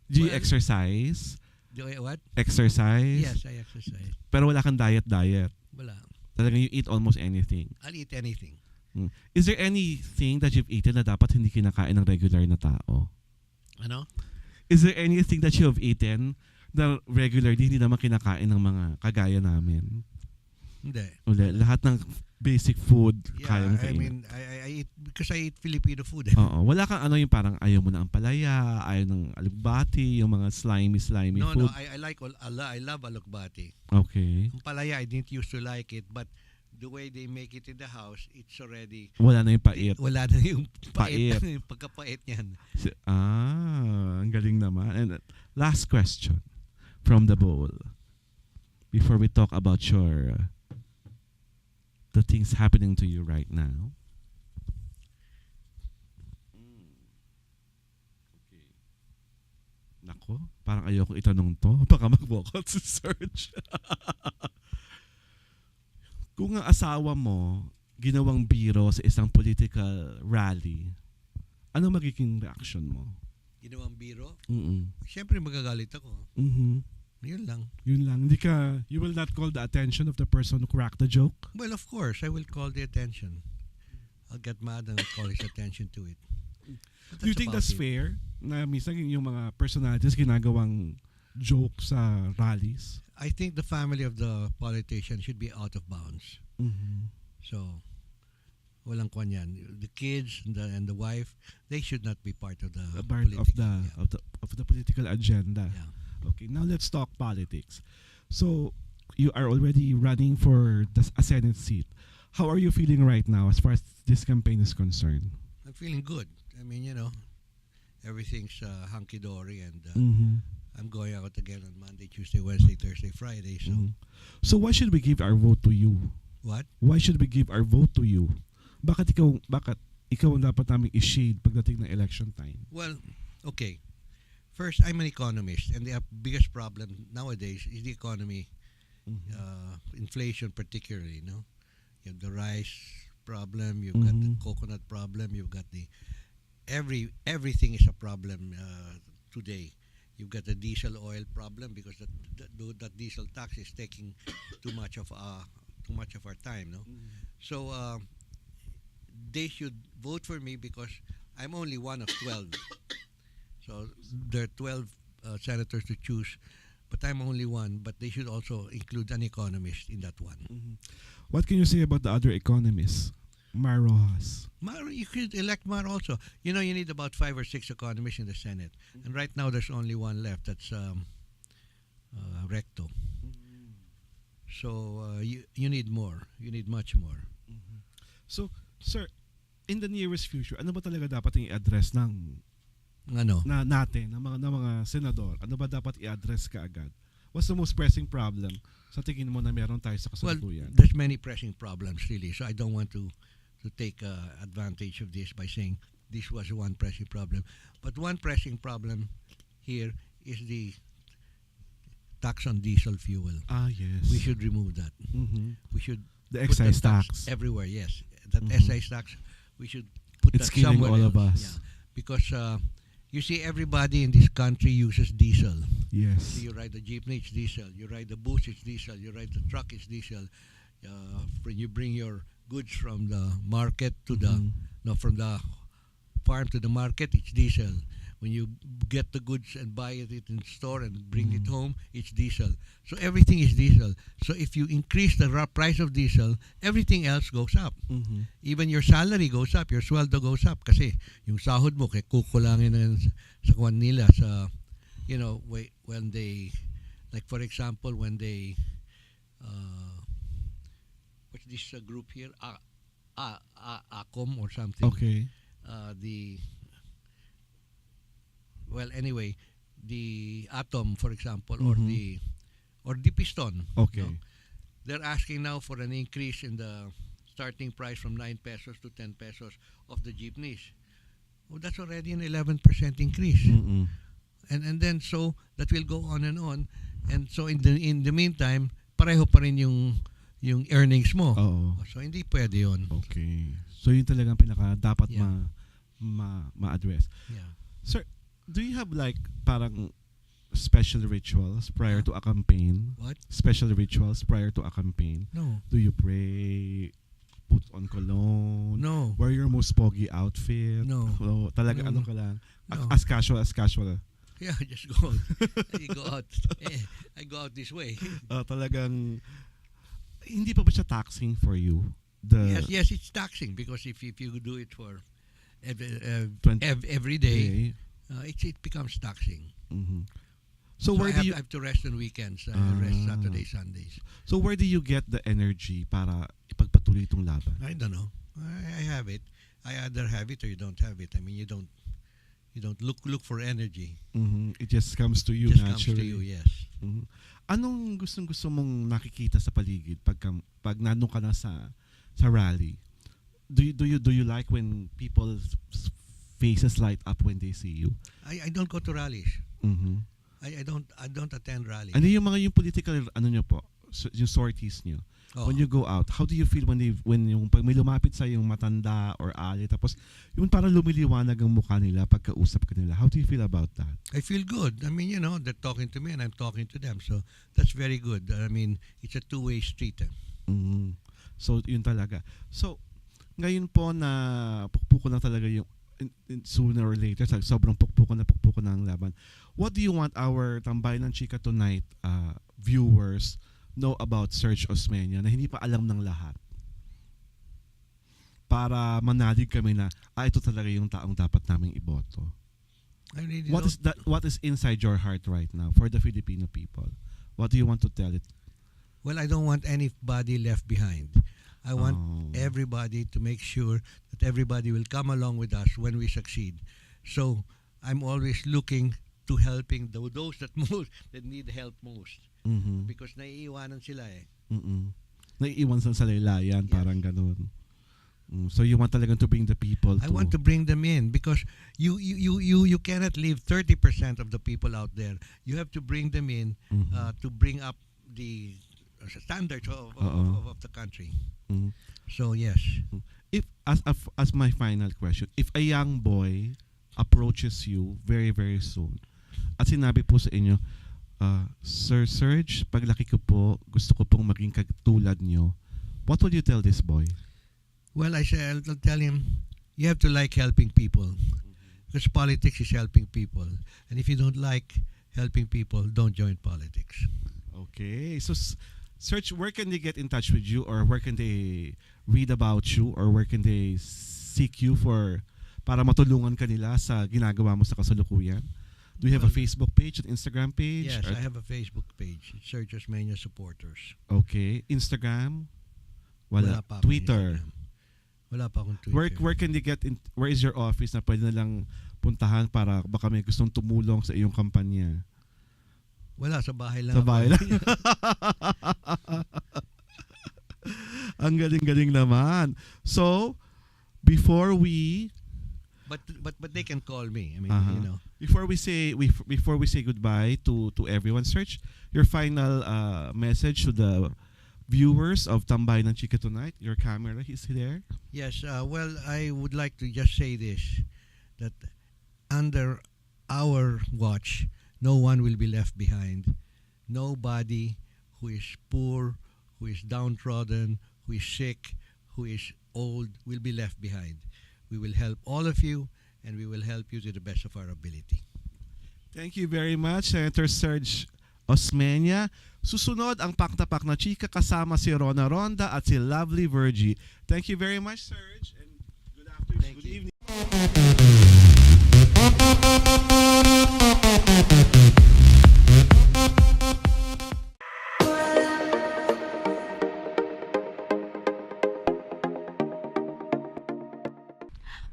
Do you Well, exercise? Do I what? Exercise? Yes, I exercise. Pero wala kang diet. Wala. Talagang you eat almost anything. I'll eat anything. Is there anything that you've eaten na dapat hindi kinakain ng regular na tao? Ano? Is there anything that you have eaten na regularly hindi naman kinakain ng mga kagaya namin? Hindi. Lahat ng basic food Yeah, kayang I kainin. mean, I eat because I eat Filipino food. Oo. Wala kang yung parang ayaw mo na ang palaya, ayaw ng alugbati, yung mga slimy No, food. I love alokbati. Okay. Ang palaya, I didn't used to like it, but the way they make it in the house, it's already Wala na yung pait. wala na yung Pait. pait, yung pagkapait niyan. Ang galing naman. And last question from the bowl. Before we talk about the things happening to you right now. Okay. Nako, parang ayoko itanong to. Baka mag-walk out si Serge. Kung ang asawa mo ginawang biro sa isang political rally, ano magiging reaction mo? Ginawang biro? Mm-mm. Siyempre magagalit ako. Mm-hmm. Yun lang. Yun lang. You will not call the attention of the person who cracked the joke? Well, of course, I will call the attention. I'll get mad and I'll call his attention to it. Do you think that's fair? Na minsan yung mga personalities ginagawang joke sa rallies? I think the family of the politician should be out of bounds. Mm-hmm. So, Walang kwan yan. The kids and the wife, they should not be part of the A part of political, of the political agenda. yeah. Okay, now let's talk politics. So you are already running for a Senate seat. How are you feeling right now as far as this campaign is concerned? I'm feeling good. I mean, everything's hunky-dory, and I'm going out again on Monday, Tuesday, Wednesday, Thursday, Friday. So So why should we give our vote to you? what? Why should we give our vote to you? Bakit ikaw ang dapat namin i-shade pagdating ng election time? Well, okay. First, I'm an economist, and the biggest problem nowadays is the economy, inflation particularly. You have the rice problem, you've got the coconut problem, you've got the everything is a problem today. You've got the diesel oil problem because that diesel tax is taking too much of our time. No, so they should vote for me because I'm only one of 12. So there are 12 senators to choose, but I'm only one. But they should also include an economist in that one. What can you say about the other economists? Mar Rojas. You could elect Mar also. You need about 5 or 6 economists in the Senate, and right now there's only one left. That's Recto. So you need more. You need much more. So, sir, in the nearest future, ano ba talaga dapat i-address natin, ng mga senador? Ano ba dapat i-address kaagad? What's the most pressing problem sa tingin mo na meron tayo sa kasalukuyan? Well, there's many pressing problems really. So I don't want to take advantage of this by saying this was one pressing problem. But one pressing problem here is the tax on diesel fuel. Yes. We should remove that. We should The put excise the tax. everywhere. Yes, that excise tax. We should put It's that killing somewhere all else. of us. Yeah, because you see, everybody in this country uses diesel. Yes. So you ride the jeepney, it's diesel. You ride the bus, it's diesel. You ride the truck, it's diesel. When you bring your goods from the market to from the farm to the market, it's diesel. When you get the goods and buy it in store and bring it home, it's diesel. So everything is diesel. So if you increase the price of diesel, everything else goes up. Even your salary goes up, your sweldo goes up kasi yung sahod mo kukulangin na sa kwan nila sa when they, like for example, when they what's this group here, ACOM or something. Okay. Anyway, the atom, for example, or the piston. Okay. They're asking now for an increase in the starting price from 9 pesos to 10 pesos of the jeepneys. Well, that's already an 11% increase. And then so that will go on. And so in the meantime, pareho pa rin yung earnings mo. Oo. So hindi pwede yun. Okay. So yun talagang pinaka dapat ma-address. Yeah. Sir, do you have like parang special rituals prior to a campaign? What? Special rituals prior to a campaign? No. Do you pray? Put on cologne? No. Wear your most pogi outfit? No. So, talaga No. ano ka lang? No. As casual as casual. Yeah, just go out. I go out. I go out this way. Talagang hindi pa ba siya taxing for you? Yes, it's taxing because if you do it for every day, it becomes taxing. So where do you I have to rest on weekends, rest Saturdays, Sundays. So where do you get the energy para ipagpatuloy itong laban? I don't know. I have it. I either have it or you don't have it. I mean, you don't look for energy. It just comes to you It just naturally. comes to you, yes. Anong gusto mong nakikita sa paligid pag nandun ka na sa rally? Do you like when people's faces light up when they see you? I don't go to rallies. I don't attend rallies. Ano yung mga political nyo po? Yung sorties nyo? Oh. When you go out, how do you feel when pag may lumapit sa yung matanda or ali tapos yung parang lumiliwanag ang mukha nila pagkausap ka nila? How do you feel about that? I feel good. I mean, they're talking to me and I'm talking to them. So that's very good. I mean, it's a two-way street. So yun talaga. So ngayon po na pukpuko na talaga yung sooner or later, sobrang pukpuko na ang laban. What do you want our Tambayan ng Tsika Tonite viewers know about Sergio Osmeña na hindi pa alam ng lahat? para manalig kami na, ito talaga yung taong dapat naming iboto? I really What is inside your heart right now for the Filipino people? What do you want to tell it? Well, I don't want anybody left behind. I want everybody to make sure that everybody will come along with us when we succeed. So I'm always looking to helping those that need help most. Because naiiwanan sila eh. Naiiwan sa laylayan, parang ganun. So you want talagang to bring the people I want to bring them in because you cannot leave 30% of the people out there. You have to bring them in to bring up the standards of the country. So yes. If as my final question, if a young boy approaches you very very soon at sinabi po sa inyo, Sir Serge, paglaki ko po, gusto ko pong maging katulad nyo, what would you tell this boy? Well, I'll tell him, you have to like helping people. Because politics is helping people. And if you don't like helping people, don't join politics. Okay. So, Serge, where can they get in touch with you, or where can they read about you, or where can they seek you para matulungan kanila sa ginagawa mo sa kasalukuyan? Do you have a Facebook page, an Instagram page? Yes, I have a Facebook page. It's Sergio Osmeña Supporters. Okay. Instagram? Wala. Pa akong Twitter? Instagram. Wala pa akong Twitter. Where can they get in, where is your office na pwede na lang puntahan para baka may gustong tumulong sa iyong kampanya? Wala, sa bahay lang. Sa bahay lang. Ang galing-galing naman. So, before we But they can call me. I mean, you know. Before we say goodbye to everyone, Serge, your final message to the viewers of Tambayan and Tsika Tonite. Your camera is there. Yes, well, I would like to just say this, that under our watch, no one will be left behind. Nobody who is poor, who is downtrodden, who is sick, who is old will be left behind. We will help all of you, and we will help you to the best of our ability. Thank you very much, Senator Sergio Osmeña. Susunod ang Pak na Pak na Chika kasama si Rona Ronda at si Lovely Virgie. Thank you very much, Serge, and good afternoon, good evening.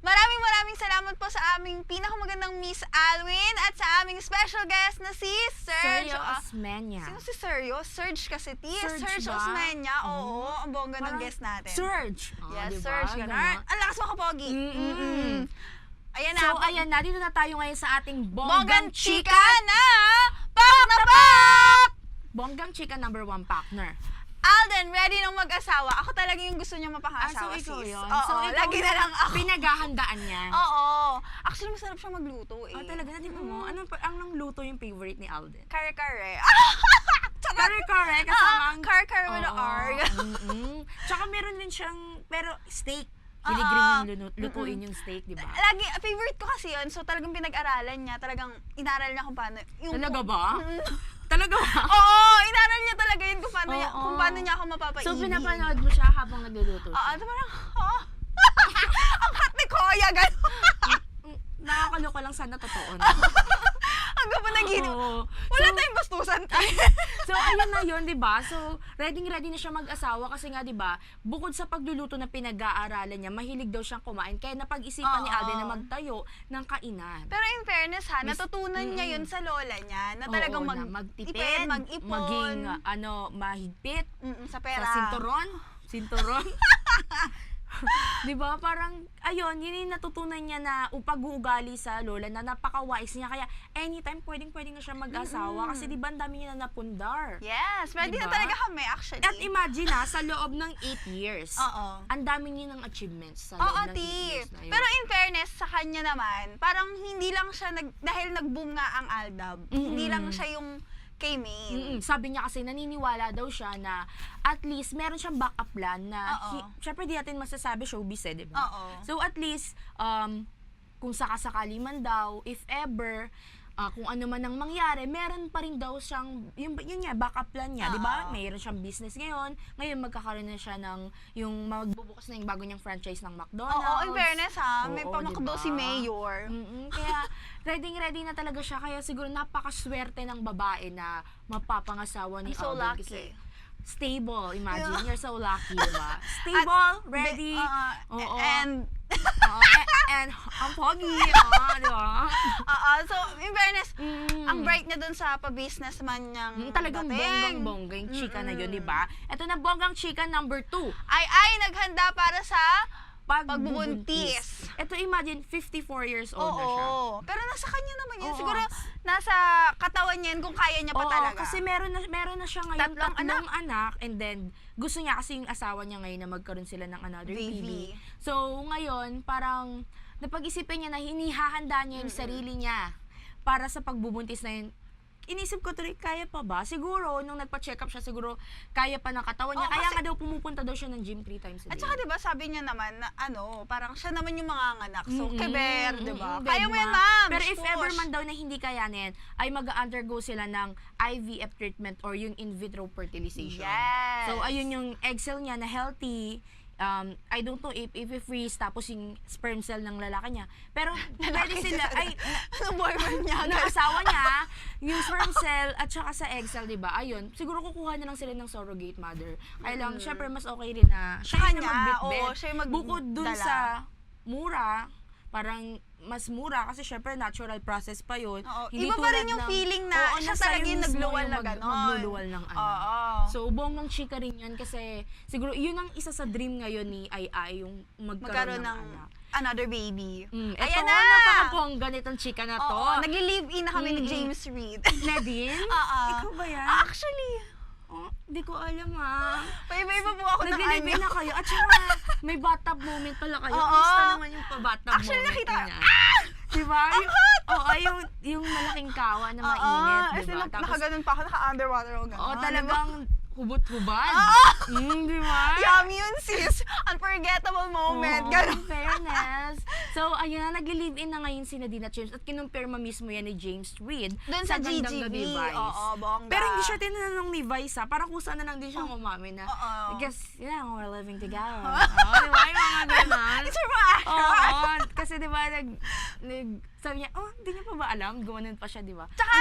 Maraming salamat po sa aming pinakamagandang Miss Alwin at sa aming special guest na si Sergio Osmeña. Sino si Sergio? Serge kasi. Serge ba? Osmeña. Oo, ang bongga ng guest natin. Serge. Yes, diba? Serge. Ganun. Ang lakas makapogi. Ayan na. So, ayan na. Dito na tayo ngayon sa ating Bonggang Chika na Pak na Pak! Bonggang Chika number 1 partner. Alden, ready nang mag-asawa. Ako talaga yung gusto niya So, mapakasawa, ikaw sis. yun. Oo, So, ikaw lagi na lang ako. Pinaghahandaan niya. Oo. Actually, masarap siya magluto eh. Oh, talaga na, di ba mo? Anong luto yung favorite ni Alden? Kare-kare. Kare-kare, kasama ang... Kare-kare with the Oo. R. Tsaka meron din siyang, pero steak. Hilig rin yung lutuin yung steak, di ba? Lagi, favorite ko kasi yun. So, talagang pinag-aralan niya. Talagang inaral niya kung paano. Talaga ba? Talaga ba? Oo, inaral niya talaga yun kung paano niya ako mapapaibig. So, pinapanood mo siya habang nagluluto siya? Oo, parang, ang hot ni Koya, gano'n. Nakakaloko lang sana totoo na. Hanggang pa naginip. Wala tayong bastusan. So, ayun na yun, di ba? So, ready na siya mag-asawa kasi nga, di ba, bukod sa pagluluto na pinag-aaralan niya, mahilig daw siyang kumain. Kaya napag-isipan ni Alden na magtayo ng kainan. Pero in fairness ha, natutunan niya yun sa lola niya na talagang magtipid, mag-ipon, maging, mahigpit, sa pera. sa sinturon. Di ba? Parang, ayun, yun yung natutunan niya na pag-uugali sa lola na napaka-wise niya. Kaya, anytime, pwedeng na siya mag-asawa. Kasi di ba, ang dami niya na napundar. Yes, pwede na talaga kami actually. At imagine sa loob ng 8 years, Oo. ang dami niya ng achievements sa loob ng 8 years na yun. Pero in fairness, sa kanya naman, parang hindi lang siya, dahil nag-boom nga ang Aldab, hindi lang siya yung K-main. Sabi niya kasi naniniwala daw siya na at least meron siyang backup plan na syempre di natin masasabi showbiz di ba? Oo. So at least kung sakasakali man daw, if ever, kung ano man ang mangyari, meron pa rin daw siyang, yun nga, backup plan niya, di ba? Mayroon siyang business ngayon. Ngayon, magkakaroon na siya ng, yung magbubukas na yung bago niyang franchise ng McDonald's. Oo, in fairness may pamakdo diba? si Mayor. Kaya, ready na talaga siya. Kaya siguro napakaswerte ng babae na mapapangasawa ni I'm so Alden. lucky. Kasi stable, imagine, you're so lucky, diba? Stable, ready, and ang pogi, di ba? so in fairness, ang bright niya dun sa pa-businessman niyang Talagang dating. bonggang-bongga yung chika na yun, di ba? Ito na bonggang chika number 2. Ay, naghanda para sa Pagbubuntis. Ito, imagine, 54 years old na siya. Pero nasa kanya naman yun. Oo. Siguro, nasa katawan niya yun kung kaya niya pa talaga. Kasi meron na siya ngayon Tatlong anak, and then gusto niya kasi yung asawa niya ngayon na magkaroon sila ng another baby. Baby. So, ngayon, parang napag-isipan niya na hinihahanda niya yung sarili niya para sa pagbubuntis na yun. Inisip ko tuloy, kaya pa ba? Siguro, nung nagpa-check up siya, siguro kaya pa ng katawan niya. Kaya nga daw pumupunta daw siya ng gym 3 times a day. At saka diba, sabi niya naman na parang siya naman yung mga anak. So, keber, diba? Diba? Kaya mo yan, ma'am. Pero if ever man daw na hindi kayanin, ay mag-undergo sila ng IVF treatment or yung in vitro fertilization. Yes. So, ayun yung egg cell niya na healthy. I don't know if i-freeze tapos yung sperm cell ng lalaki niya. Pero pwede sila, Anong boyfriend niya? ng asawa niya, yung sperm cell at saka sa egg cell, diba? Ayun, siguro kukuha na lang sila ng surrogate mother. Kaya lang, syempre mas okay rin na siya yung magbitbit. Siya yung Bukod dun sa mura, parang mas mura kasi syempre natural process pa yun. Iba pa rin yung feeling na siya talaga yung nagluwal na gano'n. Magluluwal ng So, bonggang chika rin yan kasi siguro yun ang isa sa dream ngayon ni Ai, yung magkaroon ng anak. Another baby. Ayan na! Napakabongga nitong chika na to. Nagli-live-in na kami ni James Reid. Nadine? Ikaw ba yan? Actually, Di ko alam Iba-iba po ako ng Naglilibin na kayo. At saka, may bathtub moment pala kayo. Kamusta naman yung pa-bathtub Actually, moment nakita niya? Diba? Yung malaking kawa na mainit, diba? Nakaganon pa ako, naka-underwater ako gano'n. Talagang hubot-hubad. Diba? Yummy yun, sis. Unforgettable moment. Gano'n. Fairness. So, ayun na, nagli-live-in na ngayon si Nadine at James at kinumpirma mismo yan ni James Reid Doon sa Gandang GGV. Gabi Vice. Bongga. Pero hindi siya tinanong ni Vice parang kusa na lang din siya umamin na. Because, we're living together. Diba? Yung mga ganon. It's her Kasi diba, sabi niya, hindi niya pa ba alam? Gumanon pa siya, diba? Tsaka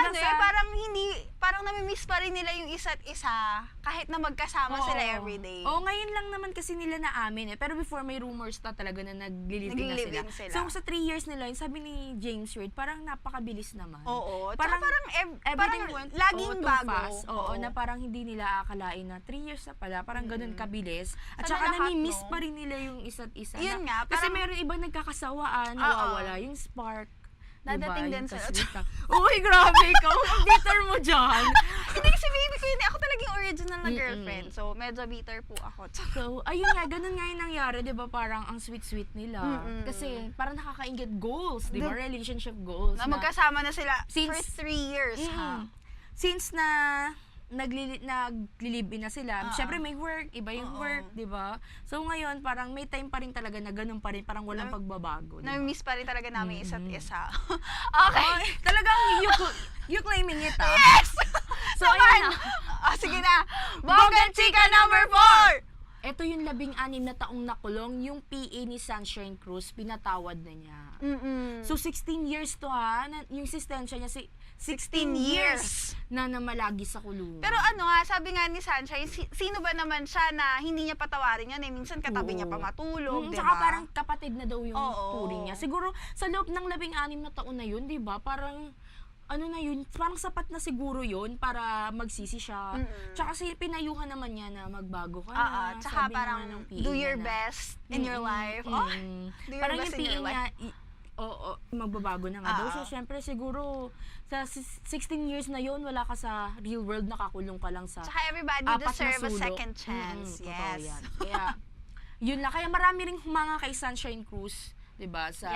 parang nami-miss pa rin nila yung isa't isa kahit na magkasama sila everyday. Ngayon lang naman kasi nila naamin Pero before may rumors na talaga na nag-live-in na sila. So sa 3 years nila, yung sabi ni James Reid, parang napakabilis naman. Parang laging too bago. Fast. Na parang hindi nila akalain na 3 years na pala, parang ganun kabilis. At saka nami-miss pa rin nila yung isa't isa. Yun nga, kasi meron ibang nagkakasawaan, nawawala yung spark. Dadating din sa Uy, grabe ikaw. Ang bitter mo dyan. Hindi kasi baby ko yun. Ako talaga yung original na girlfriend. So, medyo bitter po ako. So, ayun nga, ganun nga yung nangyari, di ba? Parang ang sweet-sweet nila. Kasi parang nakakaingit goals, di ba? Relationship goals. Na magkasama na sila for 3 years, Since na nagli-live-in na sila. Siyempre may work, iba yung work, di ba? So ngayon, parang may time pa rin talaga na ganun pa rin, parang walang pagbabago. Na-miss pa rin talaga namin isa't isa. Okay. Talagang you claiming it, Yes! So ayun na. Sige na. Bonggang chika number 4! Ito yung 16 na taong nakulong, yung PA ni Sunshine Cruz, pinatawad na niya. So 16 years to yung sistensya niya, 16 years na namalagi sa kulungan. Pero sabi nga ni Sunshine, sino ba naman siya na hindi niya patawarin yan? Minsan katabi niya pa matulog, diba? Saka parang kapatid na daw yung turing niya. Siguro sa loob ng 16 na taon na yun, diba? Parang na yun, parang sapat na siguro yun para magsisi siya. Tsaka pinayuhan naman niya na magbago ka na. Tsaka parang do your best in your life. Do your parang best yung in your life. magbabago na nga daw siya. Siyempre siguro sa 16 years na yun, wala ka sa real world, nakakulong ka lang sa Tsaka everybody deserve a second chance. Yes. Yan. Kaya, yun lang. Kaya marami ring humanga kay Sunshine Cruz, diba? Sa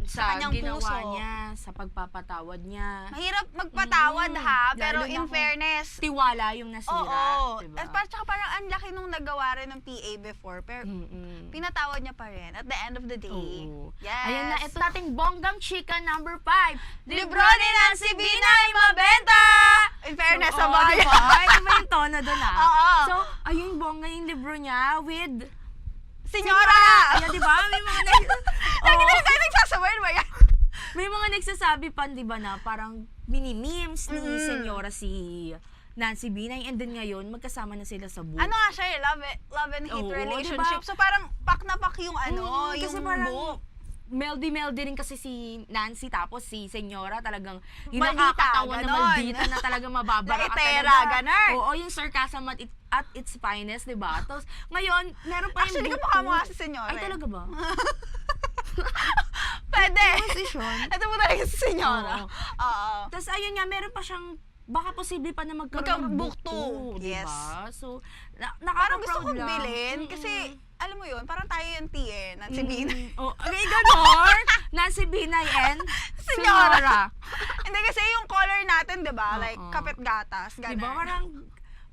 sa kanyang ginawa puso. niya, sa pagpapatawad niya. Mahirap magpatawad ha, pero Lalo na in kung fairness, tiwala yung nasira, oo. diba? At tsaka parang ang laki nung nagawa rin ng PA before, pero pinatawad niya pa rin at the end of the day. Oo. Yes. Ayan na, ito nating bonggang chika number 5. Libro ni Nancy Binay mabenta! In fairness, sa bagay. Diba? Iba yung tono doon Oo. So, ayun, bongga yung libro niya with Senyora! Ayan, diba? May mga Lagi na tayo nagsasawin ba yan? may mga nagsasabi pa, diba na, parang mini-memes ni Senyora si Nancy Binay, and then ngayon, magkasama na sila sa book. Ano nga siya love and hate Oo, relationship. diba? So parang pak na pak yung yung kasi parang book. meldy rin kasi si Nancy, tapos si Senyora talagang yung Maldita, nakakatawa na ganon. maldita na talagang mababara ka Laitera, talaga. ganon. Oo, yung sarcasm at its finest, diba? Tapos ngayon, meron pa yung Actually, book kamukha mo two. nga si Senyora. Ay, talaga ba? Pwede. Posisyon. Ito mo talaga si Senyora. Oo. Oo. Tapos ayun nga, meron pa siyang baka posible pa na magkaroon ng Book book two. 2, Yes. diba? So, Parang gusto nakaka-proud kong lang. bilhin kasi alam mo yun, parang tayo yung TN, Nancy Binay. Oh, okay, ganon. Nancy Binay and Senyora. Senyora. Hindi kasi yung color natin, 'di ba? Oo. Like kapit gatas, ganun. Diba?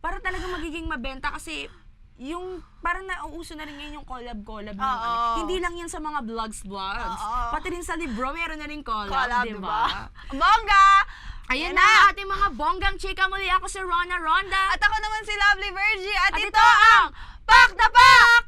Parang talaga magiging mabenta kasi yung parang nauuso na rin ngayon yung collab ng Oo. Hindi lang yan sa mga vlogs. Oo. Pati rin sa libro, meron na rin collab, collab, diba? diba? Bongga! Ayan Yan na, ating mga bonggang chika. Muli ako si Rona Ronda. At ako naman si Lovely Virgie at, At ito ito ang Pak na Pak!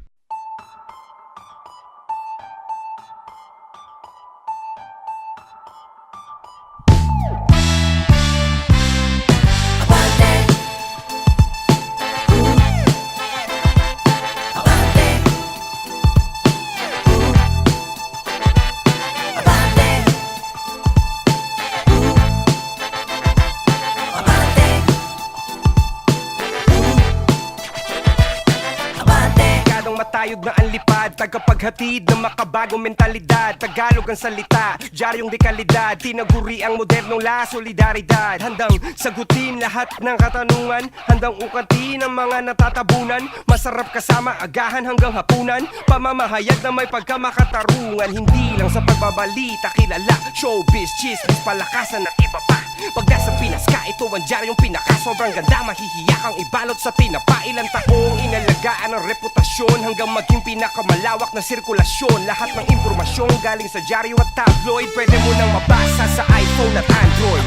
Kadong matayog na ang lipad, tagapaghatid ng makabagong mentalidad. Tagalog ang salita, diyaryong dekalidad, tinaguri ang modernong la solidaridad. Handang sagutin lahat ng katanungan, handang ukatin ang mga natatabunan. Masarap kasama agahan hanggang hapunan, pamamahayag na may pagkamakatarungan. Hindi lang sa pagbabalita kilala, showbiz, chismis, palakasan at iba pa. Pag nasa Pinas ka, ito ang diaryong pinaka. Sobrang ganda, mahihiyak ang ibalot sa tinapa. Ilang taong inalagaan ang reputasyon hanggang maging pinakamalawak na sirkulasyon. Lahat ng impormasyon galing sa diaryo at tabloid, pwede mo nang mabasa sa iPhone at Android.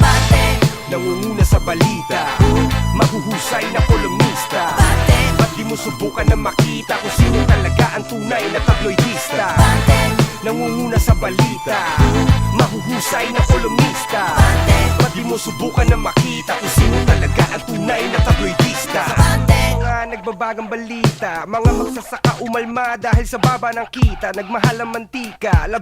Nangunguna sa balita, mahuhusay na kolumnista. Ba't di mo subukan na makita kung sino talaga ang tunay na tabloidista? Nangunguna sa balita, mahuhusay na kolumnista. Ba't di mo subukan na makita kung sino talaga ang tunay na tabloidista? Mga nagbabagang balita, mga magsasaka umalma dahil sa baba ng kita. Nagmahal ang mantika, 12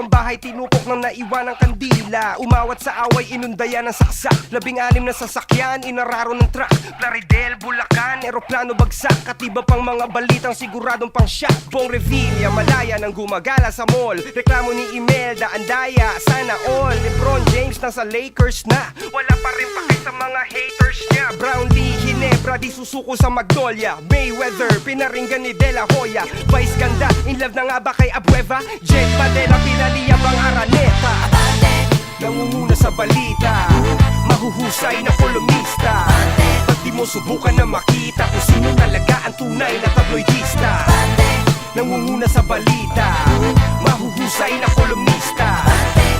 bahay tinupok ng naiwan ng kandila. Umawat sa away, inundayan ng saksak, 16 na sasakyan, inararo ng truck. Plaridel, Bulacan, eroplano bagsak, at iba pang mga balitang siguradong pang shock. Bong Revilla, Malaya nang gumagala sa mall. Reklamo ni Imelda, Andaya, sana all. LeBron James nasa Lakers na, wala pa rin pake sa mga haters niya. Brownlee, Ginebra, di susuko sa Magnolia. Mayweather, pinaringgan ni De La Hoya. Vice ganda, in love na nga ba kay Abueva? Jet Padera, pinaliyabang Araneta. Nangunguna sa balita, mahuhusay na kolumnista. Ba't di mo subukan na makita kung sino talaga ang tunay na tabloidista? Nangunguna sa balita, mahuhusay na kolumnista.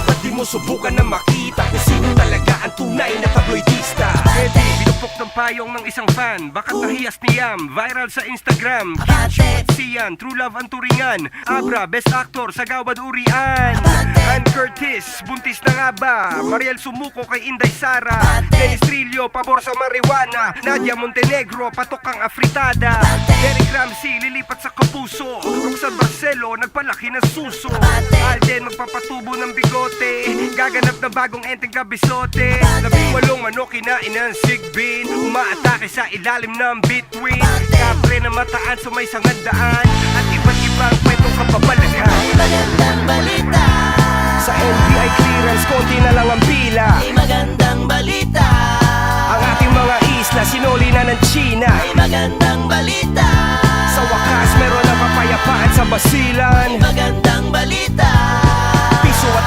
Ba't di mo subukan na makita kung sino talaga ang tunay na tabloidista? Eddie, binupok ng payong ng isang fan, bakit nahiyas ni Yam, viral sa Instagram. Kitcho at Sian, true love ang turingan. Abra, best actor sa Gawad Urian. Ann Curtis, buntis na nga ba? Mariel sumuko kay Inday Sara. Dennis Trillo, pabor sa marijuana. Nadia Montenegro, patok ang afritada. Derek Ramsey, lilipat sa Kapuso. Roxanne Barcelo, nagpalaki ng suso. Alden, magpapatubo ng bigote. Gaganap na bagong enteng kabisote. 18 manok kinain ng sigbin. Umaatake sa ilalim ng between. Kapre na mataan sa may sangandaan. At iba't ibang kwentong kapabalagan. Magandang balita. Sa NBI clearance, konti na lang ang pila. May magandang balita. Ang ating mga isla, sinuli na ng China. May magandang balita. Sa wakas, meron ng kapayapaan sa basilan. May magandang balita. Piso at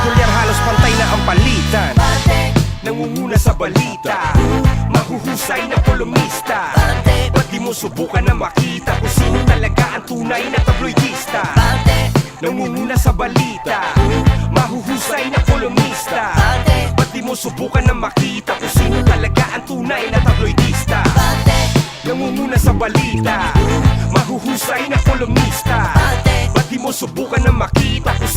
tunay na tabloidista, Abante, nangunguna sa balita, mahuhusay na kolumnista. abante, Ba't di mo subukan na makita kung sino talaga ang tunay na tabloidista? abante, Nangunguna sa balita, mahuhusay na kolumnista. abante, Ba't di mo subukan na makita kung